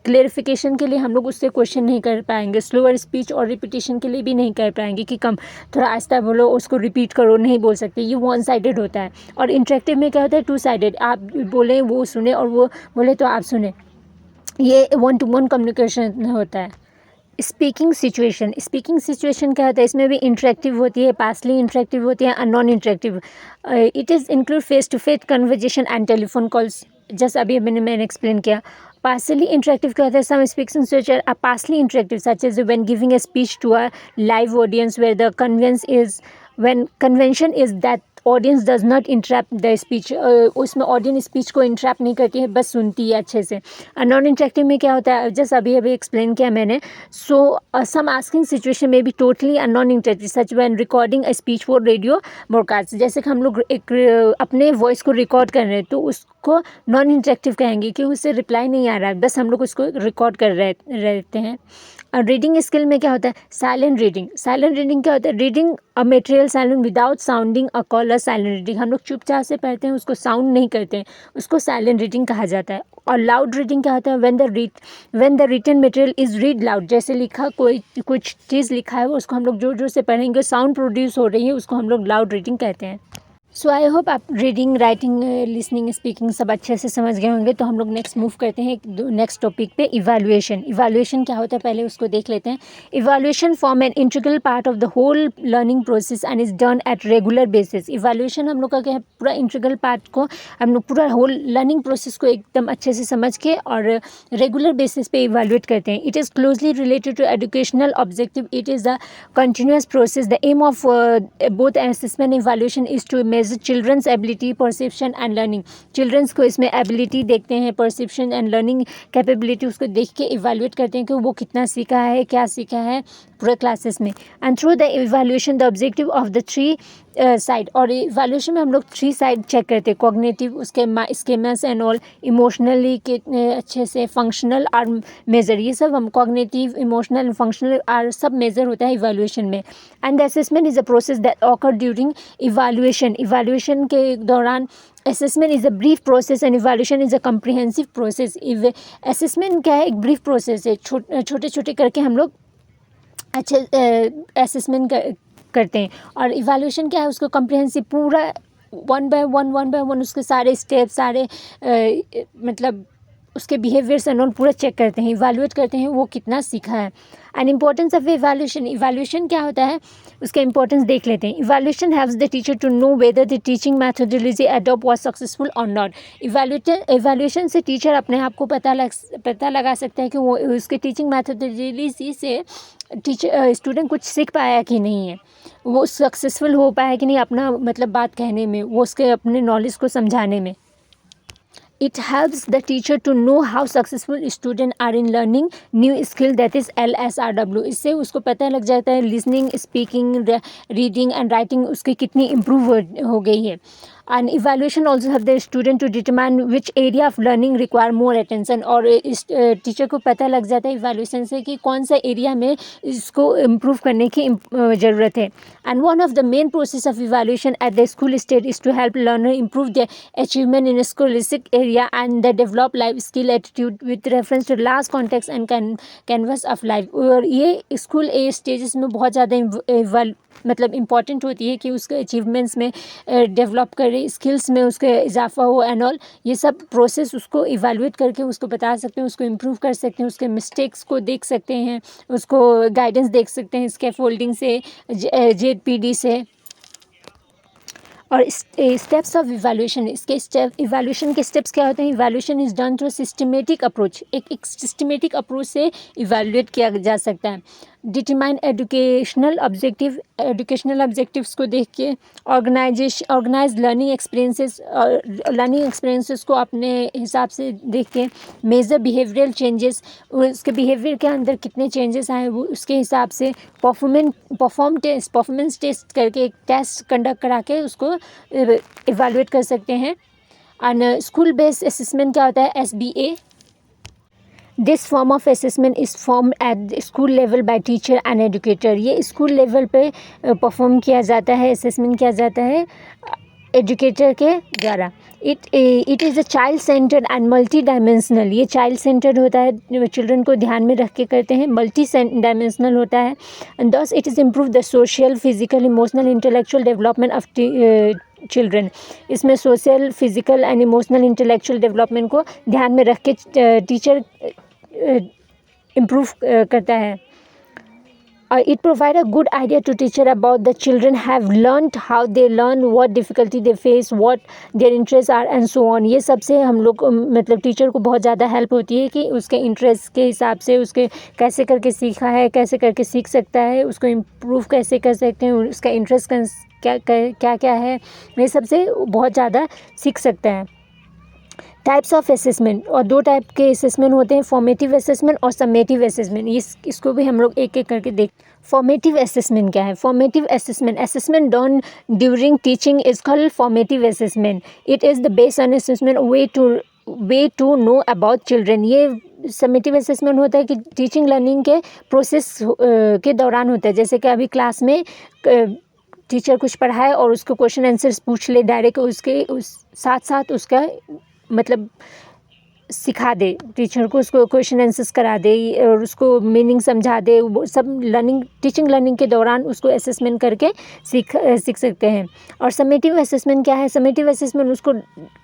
clarification के लिए हम लोग उससे क्वेश्चन नहीं कर पाएंगे. स्लोअर स्पीच और रिपीटेशन के लिए भी नहीं कर पाएंगे कि कम थोड़ा आहिस्ता बोलो, उसको रिपीट करो, नहीं बोल सकते. ये वन साइडेड होता है. और इंटरेक्टिव में क्या होता है? Two sided. आप बोले, वो सुने, और वो बोले तो आप सुने. ये 1 to 1 कम्युनिकेशन होता है. स्पीकिंग सिचुएशन क्या होता है? इसमें भी इंटरेक्टिव होती है, पासली इंटरेक्टिव होती है और non interactive. It is include face to face conversation and telephone calls. Just अभी मैंने एक्सप्लेन किया. Partially interactive क्या होता है? Some speaking such are partially interactive, such as when giving a speech to a live audience, where the convention is that audience does not interrupt the speech. उसमें audience speech को interrupt नहीं करती है, बस सुनती है अच्छे से. नॉन इंटरेक्टिव में क्या होता है? जस्ट अभी एक्सप्लेन किया मैंने. सो सम आस्किंग सिचुएशन में भी totally non interactive, such when recording a speech for radio broadcast. जैसे कि हम लोग अपने वॉइस को रिकॉर्ड कर रहे हैं, तो उसको नॉन इंटरेक्टिव कहेंगे कि उससे रिप्लाई नहीं आ रहा है, बस हम लोग उसको रिकॉर्ड कर रहते हैं. रीडिंग स्किल में क्या होता है? साइलेंट रीडिंग क्या होता है? Reading a material silent without sounding a call silent reading. हम लोग चुपचाप से पढ़ते हैं, उसको साउंड नहीं करते हैं, उसको साइलेंट रीडिंग कहा जाता है. और लाउड रीडिंग क्या होता है? When the written material is read loud. जैसे लिखा, कोई कुछ चीज़ लिखा है, उसको हम लोग जोर जोर से पढ़ेंगे, साउंड प्रोड्यूस हो रही है, उसको हम लोग लाउड रीडिंग कहते हैं. सो आई होप आप रीडिंग, राइटिंग, लिसनिंग, स्पीकिंग सब अच्छे से समझ गए होंगे। तो हम लोग नेक्स्ट मूव करते हैं नेक्स्ट टॉपिक पे, इवैल्यूएशन। इवैल्यूएशन क्या होता है पहले उसको देख लेते हैं। Evaluation form an integral part of the whole learning process and is done at regular basis. Evaluation हम लोग का क्या है, पूरा इंटीग्रल पार्ट को हम लोग पूरा होल लर्निंग प्रोसेस को एकदम अच्छे से समझ के और रेगुलर बेसिस पे इवैल्यूएट करते हैं। It is closely related to educational objective. It is the continuous process. The aim of both assessment evaluation is to measure children's ability, perception and learning. Children's को इसमें एबिलिटी देखते हैं, perception and learning capability उसको देख के evaluate करते हैं कि वो कितना सीखा है, क्या सीखा है पूरे क्लासेस में। And through the evaluation the objective of the three side. और इवैल्यूएशन में हम लोग 3 साइड चेक करते हैं, कॉग्निटिव, उसके स्कीमास एंड ऑल, इमोशनली कितने अच्छे से, फंक्शनल और मेजर, ये सब हम कॉग्निटिव, इमोशनल, फंक्शनल और सब मेजर होता है इवैल्यूएशन में। And the assessment is a process that occur during evaluation. Evaluation के दौरान assessment is a brief process and evaluation is a comprehensive process. Assessment क्या है, एक ब्रीफ प्रोसेस है, छोटे छोटे करके हम लोग अच्छे असेसमेंट करते हैं। और इवैल्यूएशन क्या है, उसको कम्प्रिहेंसिव पूरा वन बाय वन उसके सारे स्टेप, सारे मतलब उसके बिहेवियर्स एंड ऑल पूरा चेक करते हैं, इवैल्यूएट करते हैं वो कितना सीखा है। And importance of evaluation. Evaluation क्या होता है उसका इंपॉर्टेंस देख लेते हैं। Evaluation helps the teacher to know whether the teaching methodology adopt was successful और नॉट। इवैल्यूएशन से टीचर अपने आप को पता लगा सकता है कि वो उसके टीचिंग मैथोडोलॉजी से स्टूडेंट कुछ सीख पाया कि नहीं है, वो सक्सेसफुल हो पाया कि नहीं अपना मतलब बात कहने में, वो उसके अपने नॉलेज को समझाने में। It helps the teacher to know how successful students are in learning new skill, that is LSRW। इससे उसको पता लग जाता है listening, speaking, reading and writing उसकी कितनी इम्प्रूव हो गई है। And evaluation also help the student to determine which area of learning require more attention. और इस टीचर को पता लग जाता है इवैल्यूएशन से कि कौन सा एरिया में इसको इम्प्रूव करने की ज़रूरत है। And one of the main process of evaluation at the school stage is to help learner improve the achievement in scholastic area and the develop life skill attitude with reference to large context and canvas of life. और ये school as stages में बहुत ज़्यादा मतलब important होती है कि उसके अचीवमेंट्स में डेवलप करे, स्किल्स में उसके इजाफा हो एंड ऑल। ये सब प्रोसेस उसको इवैल्यूएट करके उसको बता सकते हैं, उसको इम्प्रूव कर सकते हैं, उसके मिस्टेक्स को देख सकते हैं, उसको गाइडेंस देख सकते हैं स्कैफोल्डिंग से, जेडपीडी से। और स्टेप्स ऑफ इवैल्यूएशन, इसके इवैल्यूएशन के स्टेप्स क्या होते हैं। Evaluation is done through systematic approach. एक सिस्टमेटिक अप्रोच से इवैल्यूएट किया जा सकता है। डिटरमाइन एजुकेशनल ऑब्जेक्टिव्स को देख के ऑर्गेनाइज लर्निंग एक्सपीरियंसेस को अपने हिसाब से देख के मेजर बिहेवियरल चेंजेस, उसके बिहेवियर के अंदर कितने चेंजेस आए वो उसके हिसाब से परफॉर्मेंस टेस्ट करके एक टेस्ट कंडक्ट करा के उसको इवैल्यूएट कर सकते हैं। एंड स्कूल बेस्ड असेसमेंट क्या होता है, SBA। This form of assessment is form at school level by teacher and educator. ये स्कूल लेवल पे परफॉर्म किया जाता है, असेसमेंट किया जाता है एजुकेटर के द्वारा। It is a child centred and multi dimensional. ये चाइल्ड सेंटर्ड होता है, चिल्ड्रन को ध्यान में रख के करते हैं, मल्टी डायमेंशनल होता है। And thus it is improve the social, physical, emotional, intellectual development of children. इसमें social, physical and emotional, intellectual development को ध्यान में रख के टीचर इम्प्रूव करता है। It provide a good idea to teacher about the children have learned, how they learn, what difficulty they face, what their interests are and so on। ये सबसे हम लोग मतलब टीचर को बहुत ज़्यादा हेल्प होती है कि उसके इंटरेस्ट के हिसाब से उसके कैसे करके सीखा है, कैसे करके सीख सकता है, उसको इम्प्रूव कैसे कर सकते हैं, उसका इंटरेस्ट क्या क्या है, ये सबसे बहुत ज़्यादा सीख सकता है। टाइप्स ऑफ असेसमेंट, और 2 टाइप के असेसमेंट होते हैं, फॉर्मेटिव असेसमेंट और समेटिव असेसमेंट। इसको भी हम लोग एक एक करके देख। फॉर्मेटिव असेसमेंट क्या है। Formative assessment done during teaching is called formative assessment. It is the based on assessment way to know about children. ये समेटिव असेसमेंट होता है कि टीचिंग लर्निंग के प्रोसेस के दौरान होता है, जैसे कि अभी क्लास में टीचर कुछ पढ़ाए और उसको क्वेश्चन आंसर्स पूछ ले डायरेक्ट, उसके उस साथ साथ उसका मतलब सिखा दे, टीचर को उसको क्वेश्चन आंसर्स करा दे और उसको मीनिंग समझा दे, वो सब टीचिंग लर्निंग के दौरान उसको असेसमेंट करके सीख सकते हैं। और समेटिव असेसमेंट क्या है? समेटिव असेसमेंट उसको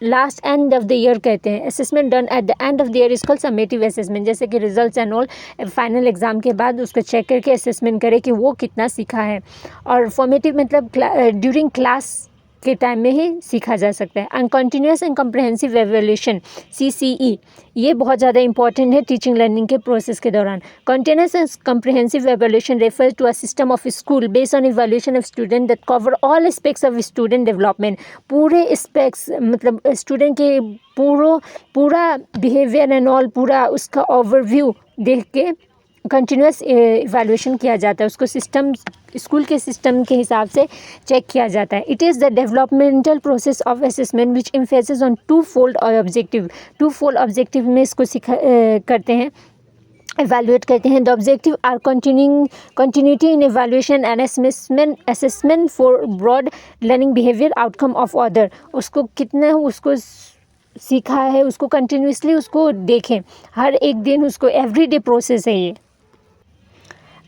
last end of the year कहते हैं। Assessment done at the end of the year is called summative assessment. जैसे कि results and all, final exam के बाद उसको चेक करके असेसमेंट करे कि वो कितना सीखा है। और फॉर्मेटिव मतलब ड्यूरिंग क्लास के टाइम में ही सीखा जा सकता है। And continuous and comprehensive evaluation CCE, ये बहुत ज़्यादा इंपॉर्टेंट है टीचिंग लर्निंग के प्रोसेस के दौरान। Continuous and comprehensive evaluation refers to a system of school based on evaluation of student that cover all aspects of student development. पूरे aspects मतलब student के पूरा बिहेवियर एंड ऑल, पूरा उसका ओवरव्यू देख के कंटिन्यूस इवैल्यूएशन किया जाता है। उसको स्कूल के सिस्टम के हिसाब से चेक किया जाता है। It is the developmental process of assessment which emphasis on two fold objective में इसको करते हैं, evaluate करते हैं। The objective are continuity in evaluation and assessment for broad learning behavior outcome of other। उसको कितना उसको सीखा है, उसको कंटिन्यूसली उसको देखें, हर एक दिन उसको एवरीडे प्रोसेस है ये।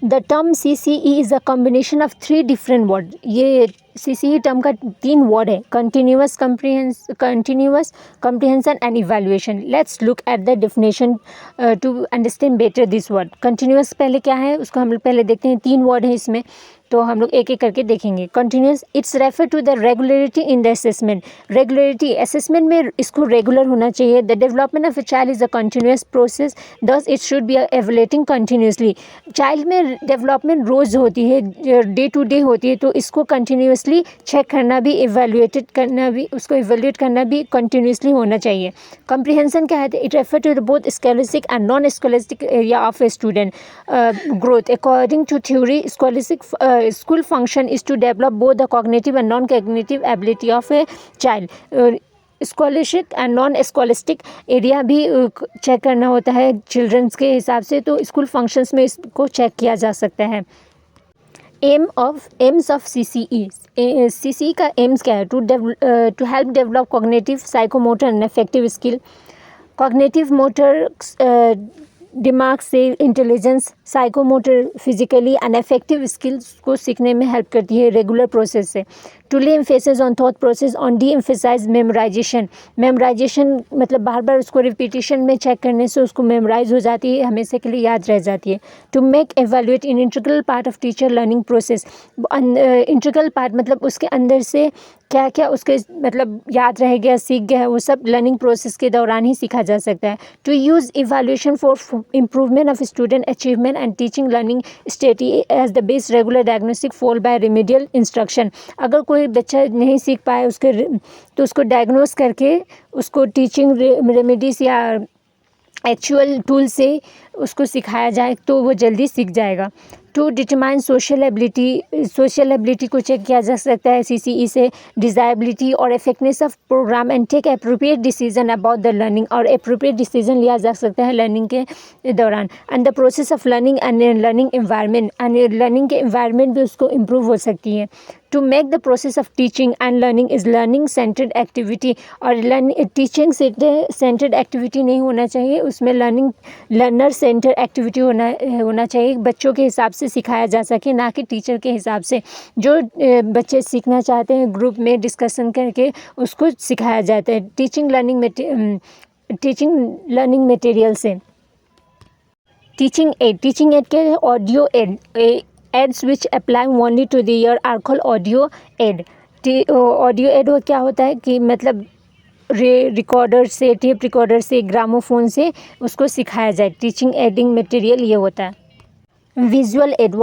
The term CCE is a combination of 3 different word. ये CCE टर्म का 3 वर्ड है, continuous comprehension and evaluation. Let's look at the definition to understand better this word. Continuous पहले क्या है उसको हम लोग पहले देखते हैं। 3 वर्ड है इसमें, तो हम लोग एक एक करके देखेंगे। Continuous, it's refer to the regularity in the assessment. Regularity, assessment में इसको रेगुलर होना चाहिए। The development of a child is a continuous process, thus it should be evaluating continuously. Child में डेवलपमेंट रोज़ होती है, डे टू डे होती है, तो इसको कंटिन्यूसली चेक करना भी, इवेल्युएटेड करना भी, उसको इवेल्युएट करना भी कंटिन्यूसली होना चाहिए। कंप्रीहेंशन क्या है? It refer to both scholastic and non scholastic area of a student growth. According to theory, scholastic school function is to develop both the cognitive and non-cognitive ability of a child। Scholarship and non scholastic area भी check करना होता है children's के हिसाब से, तो school functions में इसको चेक किया जा सकता है। Aims of CCE। CCE का एम्स क्या है? To help develop cognitive, psychomotor and affective skill. Cognitive motor दिमाग से intelligence, psychomotor physically and affective skills को सीखने में हेल्प करती है रेगुलर प्रोसेस से। To lay emphasis on thought process, on de emphasize memorization. Memorization मतलब बार बार उसको रिपीटिशन में चेक करने से उसको मेमोराइज हो जाती है, हमेशा के लिए याद रह जाती है। To make evaluate in integral part of teacher learning process. Integral part मतलब उसके अंदर से क्या क्या उसके मतलब याद रह गया, सीख गया, वो सब लर्निंग प्रोसेस के दौरान ही सीखा जा सकता है। To use evaluation for improvement of student achievement and teaching learning स्टेटी as the best regular diagnostic followed by remedial instruction. अगर कोई बच्चा नहीं सीख पाए तो उसको डायग्नोस करके उसको टीचिंग रेमेडीज या एक्चुअल टूल से उसको सिखाया जाए तो वो जल्दी सीख जाएगा। टू डिटरमाइन सोशल एबिलिटी को चेक किया जा सकता है CCE से। डिज़ायबिलिटी और effectiveness of program and take appropriate decision about the learning, और अप्रोप्रिएट डिसीजन लिया जा सकता है लर्निंग के दौरान। And the process of learning and learning environment, and learning के एनवायरनमेंट भी उसको इम्प्रूव हो सकती है। To make the process of teaching and learning is learning centred activity, और टीचिंग सेंटर्ड एक्टिविटी नहीं होना चाहिए, उसमें लर्नर सेंटर एक्टिविटी होना चाहिए। बच्चों के हिसाब से सिखाया जा सके, ना कि टीचर के हिसाब से। जो बच्चे सीखना चाहते हैं ग्रुप में डिस्कशन करके उसको सिखाया जाता है टीचिंग लर्निंग मटेरियल से। टीचिंग एड के audio aids which apply only to the ear are called audio aid. Audio aid क्या होता है कि मतलब रिकॉर्डर से, टेप रिकॉर्डर से, ग्रामोफोन से उसको सिखाया जाए। टीचिंग एडिंग मटेरियल ये होता है। विजुअल एड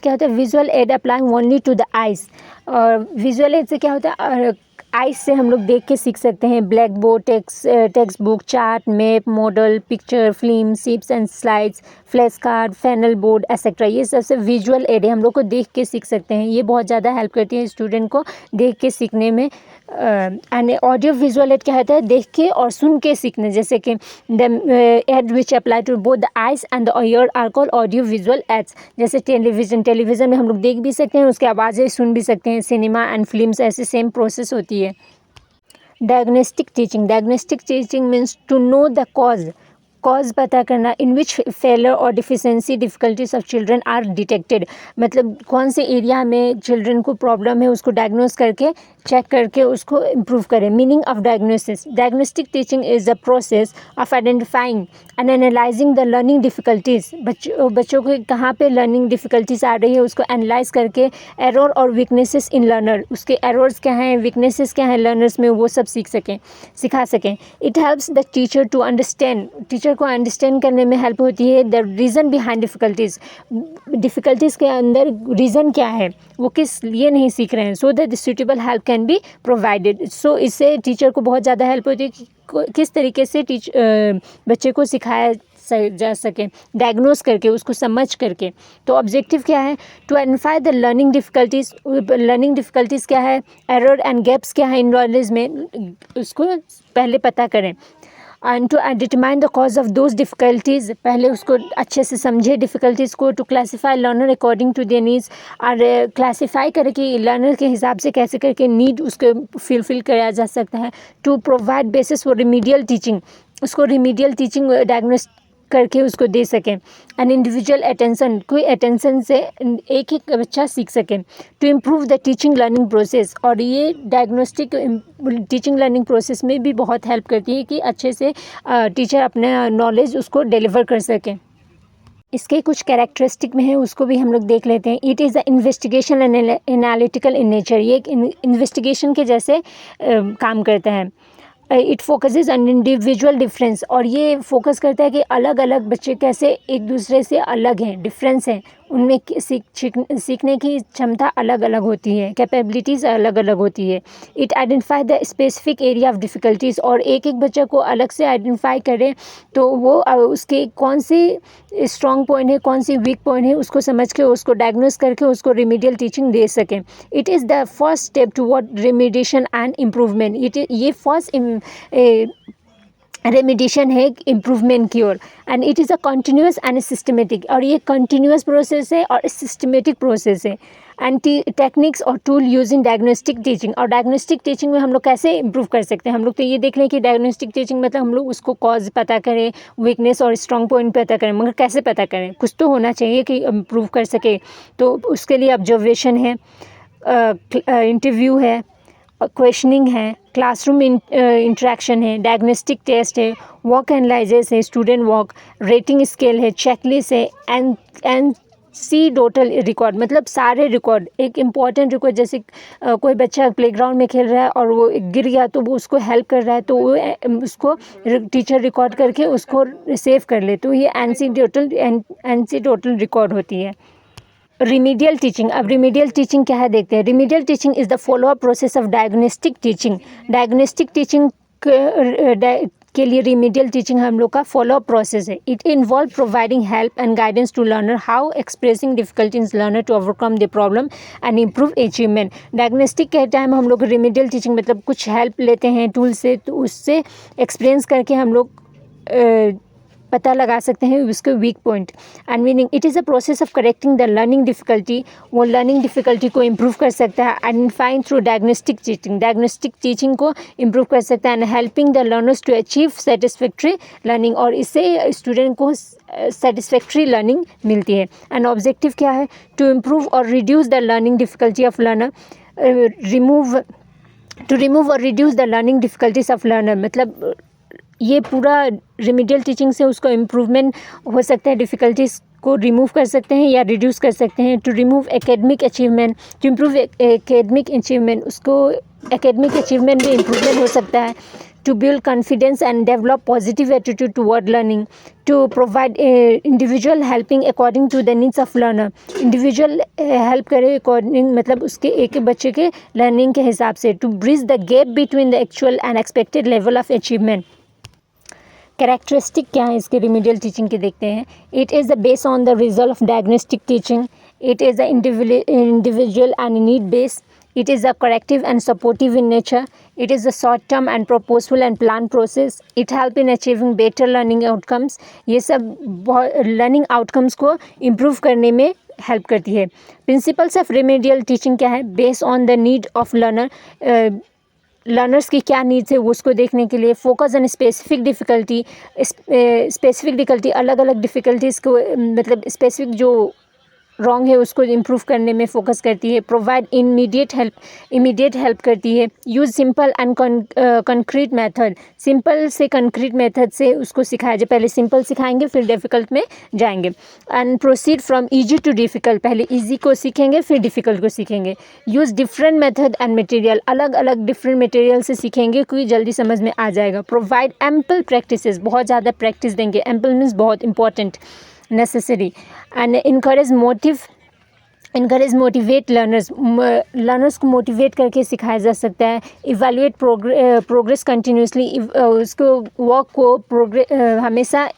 क्या होता है? Visual aid apply only to the eyes. और विजुअल एड से क्या होता है? आइज़ से हम लोग देख के सीख सकते हैं। Black board, text book, chart, map, model, picture, film, strips and slides, flash card, flannel board etcetera, ये सबसे विजुअल एड है, हम लोग को देख के सीख सकते हैं। ये बहुत ज़्यादा हेल्प करती है स्टूडेंट को देख के सीखने में। एंड ऑडियो विजुअल एड क्या होता है? देख के और सुन के सीखने, जैसे कि the aid which apply to both the eyes and the ear are called audio visual aids. जैसे टेलीविज़न में हम लोग देख भी सकते हैं, उसकी आवाज़ें सुन भी सकते हैं। सिनेमा एंड फिल्म्स ऐसे सेम प्रोसेस होती है। Diagnostic teaching means to know the cause पता करना इन विच फेलर और deficiency difficulties of children are detected, मतलब कौन से एरिया में चिल्ड्रन को प्रॉब्लम है उसको डायग्नोस करके चेक करके उसको इम्प्रूव करें. Meaning of diagnosis. Diagnostic teaching is the process of identifying and analysing the learning difficulties. बच्चों को कहाँ पे लर्निंग डिफ़िकल्टीज आ रही है उसको एनालाइज करके एरर और वीकनेसेस इन लर्नर, उसके एरर्स क्या हैं, वीकनेसेस क्या हैं लर्नर्स में, वो सब सिखा सकें. It helps the teacher to understand. Teacher को अंडरस्टैंड करने में हेल्प होती है द रीज़न बिहाइंड डिफ़िकल्टीज़ के अंदर रीज़न क्या है, वो किस लिए नहीं सीख रहे हैं. So that the suitable help can be provided. So इससे टीचर को बहुत ज़्यादा हेल्प होती है कि किस तरीके से बच्चे को सिखाया जा सके, डायग्नोस करके, उसको समझ करके. तो ऑब्जेक्टिव क्या है? To identify the learning difficulties क्या है, एरर एंड गैप्स क्या है इन नॉलेज में, उसको पहले पता करें. And to determine the cause of those difficulties, पहले उसको अच्छे से समझे डिफ़िकल्टीज़ को. To classify learner according to their needs, और क्लासीफाई करें कि लर्नर के हिसाब से कैसे करके नीड उसको फुलफिल किया जा सकता है. To provide basis for remedial teaching, उसको रिमीडियल टीचिंग डायग्नोस करके उसको दे सकें. एंड इंडिविजुअल अटेंशन, कोई अटेंशन से एक एक बच्चा सीख सके. To improve the teaching learning process, और ये डायग्नोस्टिक टीचिंग लर्निंग प्रोसेस में भी बहुत हेल्प करती है कि अच्छे से टीचर अपने नॉलेज उसको डिलीवर कर सकें. इसके कुछ कैरेक्टरिस्टिक में है, उसको भी हम लोग देख लेते हैं. It is a investigation and analytical in nature, ये एक इन्वेस्टिगेशन के जैसे काम करता है. It focuses on individual difference, और ये फोकस करता है कि अलग अलग बच्चे कैसे एक दूसरे से अलग हैं, डिफरेंस हैं, उनमें सीखने की क्षमता अलग अलग होती है, कैपेबिलिटीज़ अलग अलग होती है. It identify the specific area of difficulties, और एक एक बच्चा को अलग से आइडेंटिफाई करें तो वो उसके कौन सी स्ट्रॉन्ग पॉइंट है, कौन सी वीक पॉइंट है, उसको समझ के उसको डायग्नोस करके उसको रिमीडियल टीचिंग दे सकें. It is the first step toward remediation and improvement. ये फर्स्ट रेमिडिएशन है इम्प्रूवमेंट की ओर. And it is a continuous and systematic, और ये कंटिन्यूस प्रोसेस है और सिस्टमेटिक प्रोसेस है. एंड टेक्निक्स और टूल यूजिंग डायग्नोस्टिक टीचिंग, और डायग्नोस्टिक टीचिंग में हम लोग कैसे इंप्रूव कर सकते हैं. हम लोग तो ये देख लें कि डायग्नोस्टिक टीचिंग मतलब हम लोग उसको कॉज पता करें, वीकनेस और स्ट्रॉन्ग पॉइंट पता करें, मगर कैसे पता करें, कुछ तो होना चाहिए कि इम्प्रूव कर सके. तो उसके लिए ऑब्जर्वेशन है, इंटरव्यू है, क्वेश्चनिंग है, क्लासरूम इंटरेक्शन है, डायग्नोस्टिक टेस्ट है, वॉक एनालिसिस है, स्टूडेंट वॉक, रेटिंग स्केल है, चेकलिस्ट है, एंड सी टोटल रिकॉर्ड, मतलब सारे रिकॉर्ड. एक इम्पॉर्टेंट रिकॉर्ड, जैसे कोई बच्चा प्लेग्राउंड में खेल रहा है और वो गिर गया तो वो उसको हेल्प कर रहा है, तो वो उसको टीचर रिकॉर्ड करके उसको सेव कर ले, तो ये एनसी टोटल रिकॉर्ड होती है. Remedial teaching. अब रिमीडियल टीचिंग क्या है देखते हैं. Remedial teaching is the follow up process of diagnostic teaching. Diagnostic teaching के लिए रिमीडियल टीचिंग हम लोग का फॉलो अप प्रोसेस है. It involve providing help and guidance to learner, how expressing difficulties learner to overcome the problem and improve achievement. Diagnostic के time हम लोग remedial teaching मतलब कुछ हेल्प लेते हैं टूल से, तो उससे एक्सपीरियंस करके हम लोग पता लगा सकते हैं उसके weak point and meaning. It is a process of correcting the learning difficulty, वो लर्निंग डिफ़िकल्टी को इम्प्रूव कर सकता है. आइडेंटिफाइंग थ्रू डायग्नोस्टिक टीचिंग को इम्प्रूव कर सकता है. And helping the learners to achieve satisfactory learning, और इससे स्टूडेंट को सेटिस्फैक्ट्री लर्निंग मिलती है. एंड ऑब्जेक्टिव क्या है? टू इम्प्रूव और reduce the learning difficulty of learner, remove और reduce the learning difficulties of learner. मतलब ये पूरा रिमीडियल टीचिंग से उसको इम्प्रूवमेंट हो सकता है, डिफ़िकल्टीज़ को रिमूव कर सकते हैं या रिड्यूस कर सकते हैं. To remove academic achievement, to improve academic achievement, उसको एकेडमिक अचीवमेंट में इम्प्रूवमेंट हो सकता है. To build confidence and develop positive attitude toward learning. To provide individual helping according to the needs of learner. Individual help करे according, मतलब उसके एक बच्चे के लर्निंग के हिसाब से. To bridge the gap between the actual and expected level of achievement. Characteristic क्या है इसके रिमीडियल टीचिंग के देखते हैं. It is the base on the result of diagnostic teaching. It is the individual and need base. It is a corrective and supportive in nature. It is a short-term and purposeful and planned process. It helps in achieving better learning outcomes. ये सब learning outcomes को improve करने में help करती है. Principles of remedial teaching क्या है? Based on the need of learner. Learners की क्या नीड्स है वो उसको देखने के लिए, फोकस ऑन स्पेसिफिक डिफ़िकल्टी, अलग अलग डिफ़िकल्टीज़ को मतलब स्पेसिफिक जो रॉन्ग है उसको इम्प्रूव करने में फोकस करती है। प्रोवाइड इमीडिएट हेल्प करती है। Use simple and concrete method, simple से कंक्रीट मेथड से उसको सिखाया जाए। पहले सिंपल सिखाएंगे फिर डिफ़िकल्ट में जाएंगे। And proceed from easy too difficult, पहले ईजी को सीखेंगे फिर डिफ़िकल्ट को सीखेंगे। Use different method and material, अलग अलग डिफरेंट मटेरियल से सीखेंगे क्योंकि जल्दी समझ में आ जाएगा। प्रोवाइड एम्पल प्रैक्टिसेस, बहुत ज़्यादा प्रैक्टिस देंगे। एम्पल मीन्स बहुत important, necessary. And encourage motivate learners को मोटिवेट करके सिखाया जा सकता है। इवैल्यूएट प्रोग्रेस कंटिन्यूसली, उसको वर्क को हमेशा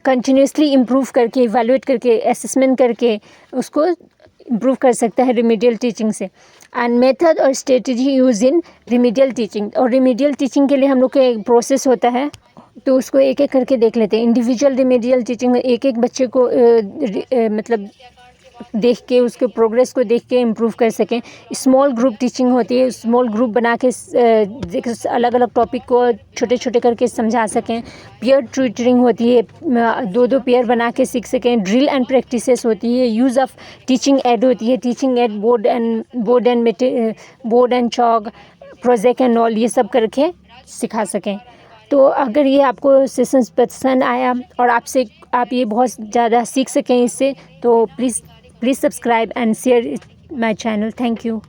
कंटिन्यूसली इम्प्रूव करके, इवैल्यूएट करके, असेसमेंट करके उसको इम्प्रूव कर सकता है रिमीडियल टीचिंग से। एंड मेथड और strategy use in remedial teaching, और रिमीडियल टीचिंग के लिए हम लोग का एक प्रोसेस होता है तो उसको एक एक करके देख लेते हैं। इंडिविजुअल रिमीडियल टीचिंग में एक एक बच्चे को मतलब देख के उसके प्रोग्रेस को देख के इम्प्रूव कर सकें। स्मॉल ग्रुप टीचिंग होती है, स्मॉल ग्रुप बना के अलग अलग टॉपिक को छोटे छोटे करके समझा सकें। पेयर ट्यूटरिंग होती है, दो दो पेयर बना के सीख सकें। ड्रिल एंड प्रैक्टिसेस होती है। यूज़ ऑफ टीचिंग एड होती है, teaching add board and chalk, project and all, ये सब करके सिखा सकें। तो अगर ये आपको सेशंस पसंद आया और आप ये बहुत ज़्यादा सीख सकें इससे, तो please subscribe and share my channel. Thank you.